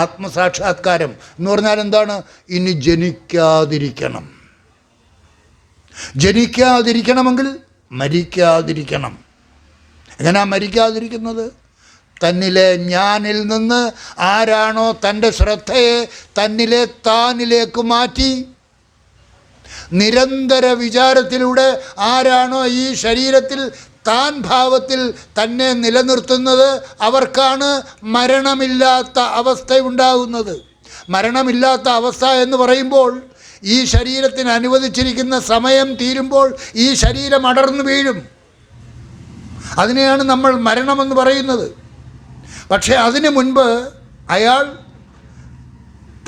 ആത്മസാക്ഷാത്കാരം എന്ന് പറഞ്ഞാൽ എന്താണ്? ഇനി ജനിക്കാതിരിക്കണം. ജനിക്കാതിരിക്കണമെങ്കിൽ മരിക്കാതിരിക്കണം. എങ്ങനെയാണ് മരിക്കാതിരിക്കുന്നത്? തന്നിലെ ഞാനിൽ നിന്ന് ആരാണോ തൻ്റെ ശ്രദ്ധയെ തന്നിലെ താനിലേക്ക് മാറ്റി നിരന്തര വിചാരത്തിലൂടെ ആരാണോ ഈ ശരീരത്തിൽ താൻ ഭാവത്തിൽ തന്നെ നിലനിർത്തുന്നത്, അവർക്കാണ് മരണമില്ലാത്ത അവസ്ഥയുണ്ടാകുന്നത്. മരണമില്ലാത്ത അവസ്ഥ എന്ന് പറയുമ്പോൾ ഈ ശരീരത്തിന് അനുവദിച്ചിരിക്കുന്ന സമയം തീരുമ്പോൾ ഈ ശരീരം അടർന്നു വീഴും. അതിനെയാണ് നമ്മൾ മരണമെന്ന് പറയുന്നത്. പക്ഷേ അതിനു മുൻപ് അയാൾ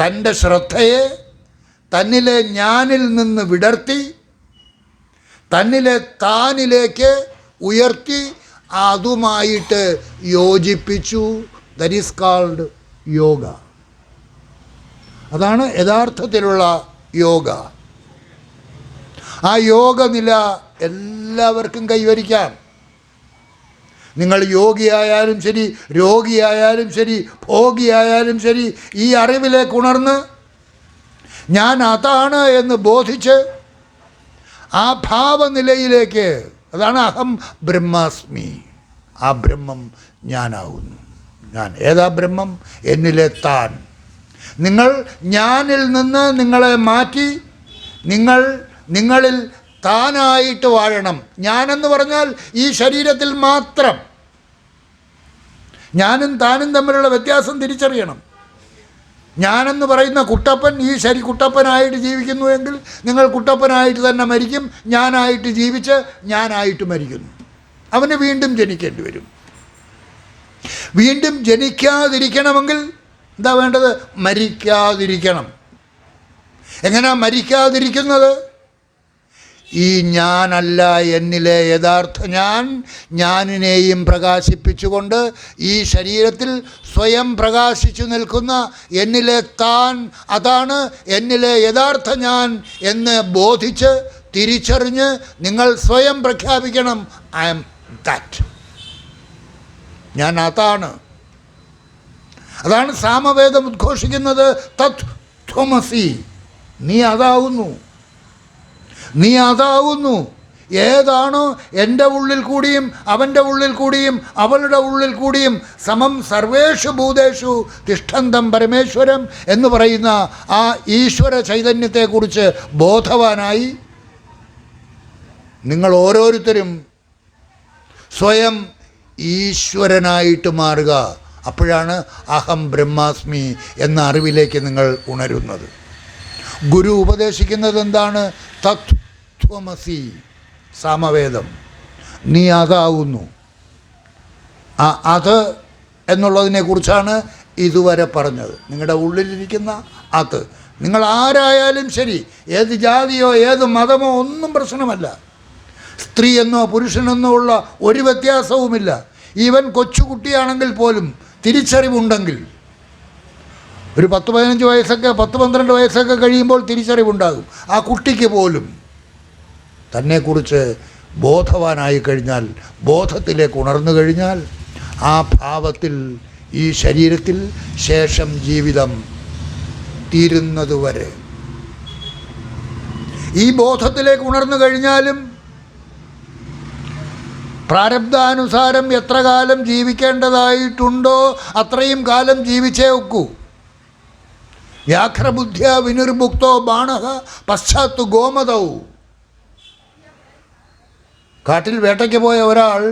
തൻ്റെ ശ്രദ്ധയെ തന്നിലെ ഞാനിൽ നിന്ന് വിടർത്തി തന്നിലെ താനിലേക്ക് ഉയർത്തി അതുമായിട്ട് യോജിപ്പിച്ചു. That is called yoga. അതാണ് യഥാർത്ഥത്തിലുള്ള യോഗ. ആ യോഗനില എല്ലാവർക്കും കൈവരിക്കാം. നിങ്ങൾ യോഗിയായാലും ശരി, രോഗിയായാലും ശരി, ഭോഗിയായാലും ശരി, ഈ അറിവിലേക്ക് ഉണർന്ന് ഞാൻ അതാണ് എന്ന് ബോധിച്ച് ആ ഭാവനിലയിലേക്ക്, അതാണ് അഹം ബ്രഹ്മാസ്മി, ആ ബ്രഹ്മം ഞാനാകുന്നു. ഞാൻ ഏതാ ബ്രഹ്മം? എന്നിലെ താൻ. നിങ്ങൾ ഞാനിൽ നിന്ന് നിങ്ങളെ മാറ്റി നിങ്ങളിൽ താനായിട്ട് വാഴണം. ഞാനെന്ന് പറഞ്ഞാൽ ഈ ശരീരത്തിൽ മാത്രം. ഞാനും താനും തമ്മിലുള്ള വ്യത്യാസം തിരിച്ചറിയണം. ഞാനെന്ന് പറയുന്ന കുട്ടപ്പൻ ഈ കുട്ടപ്പനായിട്ട് ജീവിക്കുന്നുവെങ്കിൽ നിങ്ങൾ കുട്ടപ്പനായിട്ട് തന്നെ മരിക്കും. ഞാനായിട്ട് ജീവിച്ച് ഞാനായിട്ട് മരിക്കുന്നു. അവന് വീണ്ടും ജനിക്കേണ്ടി വരും. വീണ്ടും ജനിക്കാതിരിക്കണമെങ്കിൽ എന്താ വേണ്ടത്? മരിക്കാതിരിക്കണം. എങ്ങനെയാ മരിക്കാതിരിക്കുന്നത്? ഈ ഞാനല്ല എന്നിലെ യഥാർത്ഥ ഞാനിനെയും പ്രകാശിപ്പിച്ചുകൊണ്ട് ഈ ശരീരത്തിൽ സ്വയം പ്രകാശിച്ചു നിൽക്കുന്ന എന്നിലെ താൻ, അതാണ് എന്നിലെ യഥാർത്ഥ ഞാൻ എന്ന് ബോധിച്ച് തിരിച്ചറിഞ്ഞ് നിങ്ങൾ സ്വയം പ്രഖ്യാപിക്കണം, ഐ ആം ദാറ്റ്. ഞാൻ അതാണ്. അതാണ് സാമവേദം ഉദ്ഘോഷിക്കുന്നത്. തത് ത്വമസി, നീ അതാവുന്നു, നീ അതാവുന്നു. ഏതാണോ എൻ്റെ ഉള്ളിൽ കൂടിയും അവൻ്റെ ഉള്ളിൽ കൂടിയും അവളുടെ ഉള്ളിൽ കൂടിയും സമം സർവേഷു ഭൂതേഷു തിഷ്ഠന്തം പരമേശ്വരം എന്ന് പറയുന്ന ആ ഈശ്വര ചൈതന്യത്തെക്കുറിച്ച് ബോധവാനായി നിങ്ങൾ ഓരോരുത്തരും സ്വയം ഈശ്വരനായിട്ട് മാറുക. അപ്പോഴാണ് അഹം ബ്രഹ്മാസ്മി എന്ന അറിവിലേക്ക് നിങ്ങൾ ഉണരുന്നത്. ഗുരു ഉപദേശിക്കുന്നത് എന്താണ്? തത്വമസി, സാമവേദം. നീ അതാവുന്നു. അത് എന്നുള്ളതിനെക്കുറിച്ചാണ് ഇതുവരെ പറഞ്ഞത്. നിങ്ങളുടെ ഉള്ളിലിരിക്കുന്ന അത്. നിങ്ങൾ ആരായാലും ശരി, ഏത് ജാതിയോ ഏത് മതമോ ഒന്നും പ്രശ്നമല്ല. സ്ത്രീ എന്നോ പുരുഷനെന്നോ ഉള്ള ഒരു വ്യത്യാസവുമില്ല. ഈവൻ കൊച്ചുകുട്ടിയാണെങ്കിൽ പോലും തിരിച്ചറിവുണ്ടെങ്കിൽ, ഒരു 10-15 വയസ്സൊക്കെ 10-12 വയസ്സൊക്കെ കഴിയുമ്പോൾ തിരിച്ചറിവുണ്ടാകും. ആ കുട്ടിക്ക് പോലും തന്നെക്കുറിച്ച് ബോധവാനായി കഴിഞ്ഞാൽ, ബോധത്തിലേക്ക് ഉണർന്നു കഴിഞ്ഞാൽ ആ ഭാവത്തിൽ ഈ ശരീരത്തിൽ ശേഷം ജീവിതം തീരുന്നതുവരെ. ഈ ബോധത്തിലേക്ക് ഉണർന്നു കഴിഞ്ഞാലും പ്രാരബ്ധാനുസാരം എത്ര കാലം ജീവിക്കേണ്ടതായിട്ടുണ്ടോ അത്രയും കാലം ജീവിച്ചേ ഒക്കൂ. വ്യാഘ്രബുദ്ധ്യ വിനിർമുക്തോ ബാണഃ പശ്ചാത്തു ഗോമതൗ. കാട്ടിൽ വേട്ടയ്ക്ക് പോയ ഒരാൾ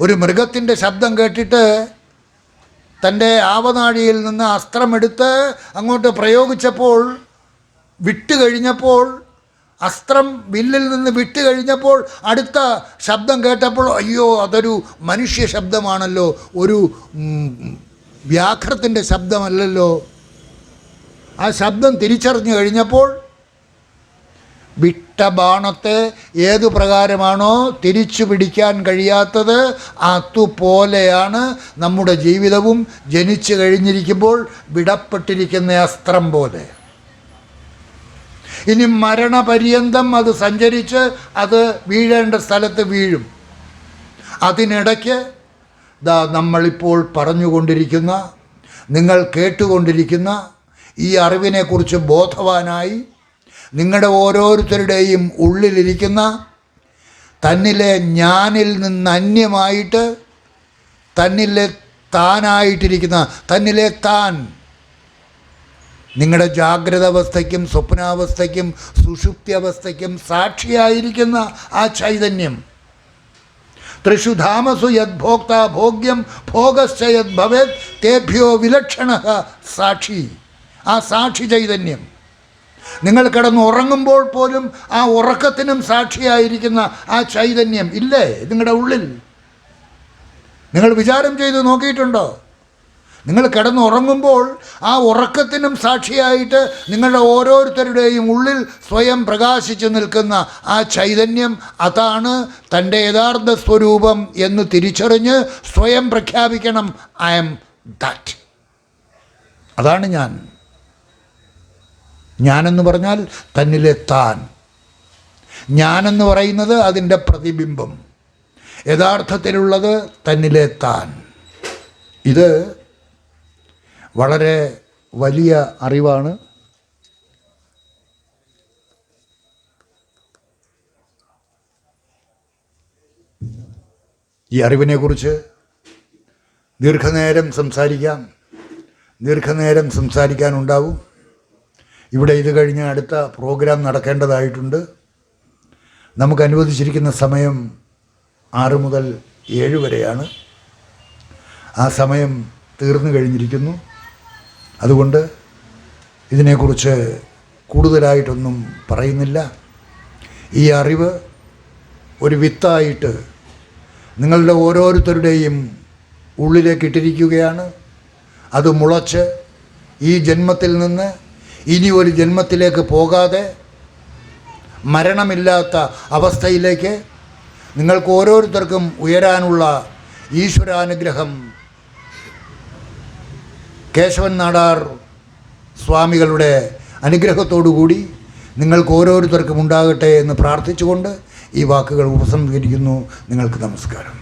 ഒരു മൃഗത്തിൻ്റെ ശബ്ദം കേട്ടിട്ട് തൻ്റെ ആവനാഴിയിൽ നിന്ന് അസ്ത്രമെടുത്ത് അങ്ങോട്ട് പ്രയോഗിച്ചപ്പോൾ വിട്ടുകഴിഞ്ഞപ്പോൾ, അസ്ത്രം വില്ലിൽ നിന്ന് വിട്ട് കഴിഞ്ഞപ്പോൾ അടുത്ത ശബ്ദം കേട്ടപ്പോൾ അയ്യോ അതൊരു മനുഷ്യ ശബ്ദമാണല്ലോ, ഒരു വ്യാഘ്രത്തിൻ്റെ ശബ്ദമല്ലല്ലോ. ആ ശബ്ദം തിരിച്ചറിഞ്ഞു കഴിഞ്ഞപ്പോൾ വിട്ട ബാണത്തെ ഏതു പ്രകാരമാണോ തിരിച്ചു പിടിക്കാൻ കഴിയാത്തത് അതുപോലെയാണ് നമ്മുടെ ജീവിതവും. ജനിച്ചു കഴിഞ്ഞിരിക്കുമ്പോൾ വിടപ്പെട്ടിരിക്കുന്ന അസ്ത്രം പോലെ. ഇനി മരണപര്യന്തം അത് സഞ്ചരിച്ച് അത് വീഴേണ്ട സ്ഥലത്ത് വീഴും. അതിനിടയ്ക്ക് നമ്മളിപ്പോൾ പറഞ്ഞുകൊണ്ടിരിക്കുന്ന, നിങ്ങൾ കേട്ടുകൊണ്ടിരിക്കുന്ന ഈ അറിവിനെക്കുറിച്ച് ബോധവാനായി നിങ്ങളുടെ ഓരോരുത്തരുടെയും ഉള്ളിലിരിക്കുന്ന തന്നിലെ ഞാനിൽ നിന്ന് അന്യമായിട്ട് തന്നിലെ താനായിട്ടിരിക്കുന്ന തന്നിലെ താൻ, നിങ്ങളുടെ ജാഗ്രത അവസ്ഥയ്ക്കും സ്വപ്നാവസ്ഥയ്ക്കും സുഷുപ്തി അവസ്ഥയ്ക്കും സാക്ഷിയായിരിക്കുന്ന ആ ചൈതന്യം, ത്രിഷു ധാമസു യത് ഭോക്ത ഭോഗ്യം ഭോഗശ്ച യത് ഭവേത് തേഭ്യോ വിലക്ഷണഃ സാക്ഷി. ആ സാക്ഷി ചൈതന്യം നിങ്ങൾ കിടന്ന് ഉറങ്ങുമ്പോൾ പോലും ആ ഉറക്കത്തിനും സാക്ഷിയായിരിക്കുന്ന ആ ചൈതന്യം ഇല്ലേ നിങ്ങളുടെ ഉള്ളിൽ? നിങ്ങൾ വിചാരം ചെയ്ത് നോക്കിയിട്ടുണ്ടോ? നിങ്ങൾ കിടന്നുറങ്ങുമ്പോൾ ആ ഉറക്കത്തിനും സാക്ഷിയായിട്ട് നിങ്ങളുടെ ഓരോരുത്തരുടെയും ഉള്ളിൽ സ്വയം പ്രകാശിച്ചു നിൽക്കുന്ന ആ ചൈതന്യം, അതാണ് തൻ്റെ യഥാർത്ഥ സ്വരൂപം എന്ന് തിരിച്ചറിഞ്ഞ് സ്വയം പ്രഖ്യാപിക്കണം. I am that. അതാണ് ഞാൻ. ഞാനെന്ന് പറഞ്ഞാൽ തന്നിലെ താൻ. ഞാനെന്ന് പറയുന്നത് അതിൻ്റെ പ്രതിബിംബം. യഥാർത്ഥത്തിലുള്ളത് തന്നിലെ താൻ. ഇത് വളരെ വലിയ അറിവാണ്. ഈ അറിവിനെക്കുറിച്ച് ദീർഘനേരം സംസാരിക്കാനുണ്ടാവും. ഇവിടെ ഇത് കഴിഞ്ഞ് അടുത്ത പ്രോഗ്രാം നടക്കേണ്ടതായിട്ടുണ്ട്. നമുക്ക് അനുവദിച്ചിരിക്കുന്ന സമയം 6 മുതൽ 7 വരെയാണ്. ആ സമയം തീർന്നു കഴിഞ്ഞിരിക്കുന്നു. അതുകൊണ്ട് ഇതിനെക്കുറിച്ച് കൂടുതലായിട്ടൊന്നും പറയുന്നില്ല. ഈ അറിവ് ഒരു വിത്തായിട്ട് നിങ്ങളുടെ ഓരോരുത്തരുടെയും ഉള്ളിലേക്ക് ഇട്ടിരിക്കുകയാണ്. അത് മുളച്ച് ഈ ജന്മത്തിൽ നിന്ന് ഇനി ഒരു ജന്മത്തിലേക്ക് പോകാതെ മരണമില്ലാത്ത അവസ്ഥയിലേക്ക് നിങ്ങൾക്ക് ഓരോരുത്തർക്കും ഉയരാനുള്ള ഈശ്വരാനുഗ്രഹം കേശവൻ നാടാർ സ്വാമികളുടെ അനുഗ്രഹത്തോടുകൂടി നിങ്ങൾക്ക് ഓരോരുത്തർക്കും ഉണ്ടാകട്ടെ എന്ന് പ്രാർത്ഥിച്ചുകൊണ്ട് ഈ വാക്കുകൾ ഉപസംഹരിക്കുന്നു. നിങ്ങൾക്ക് നമസ്കാരം.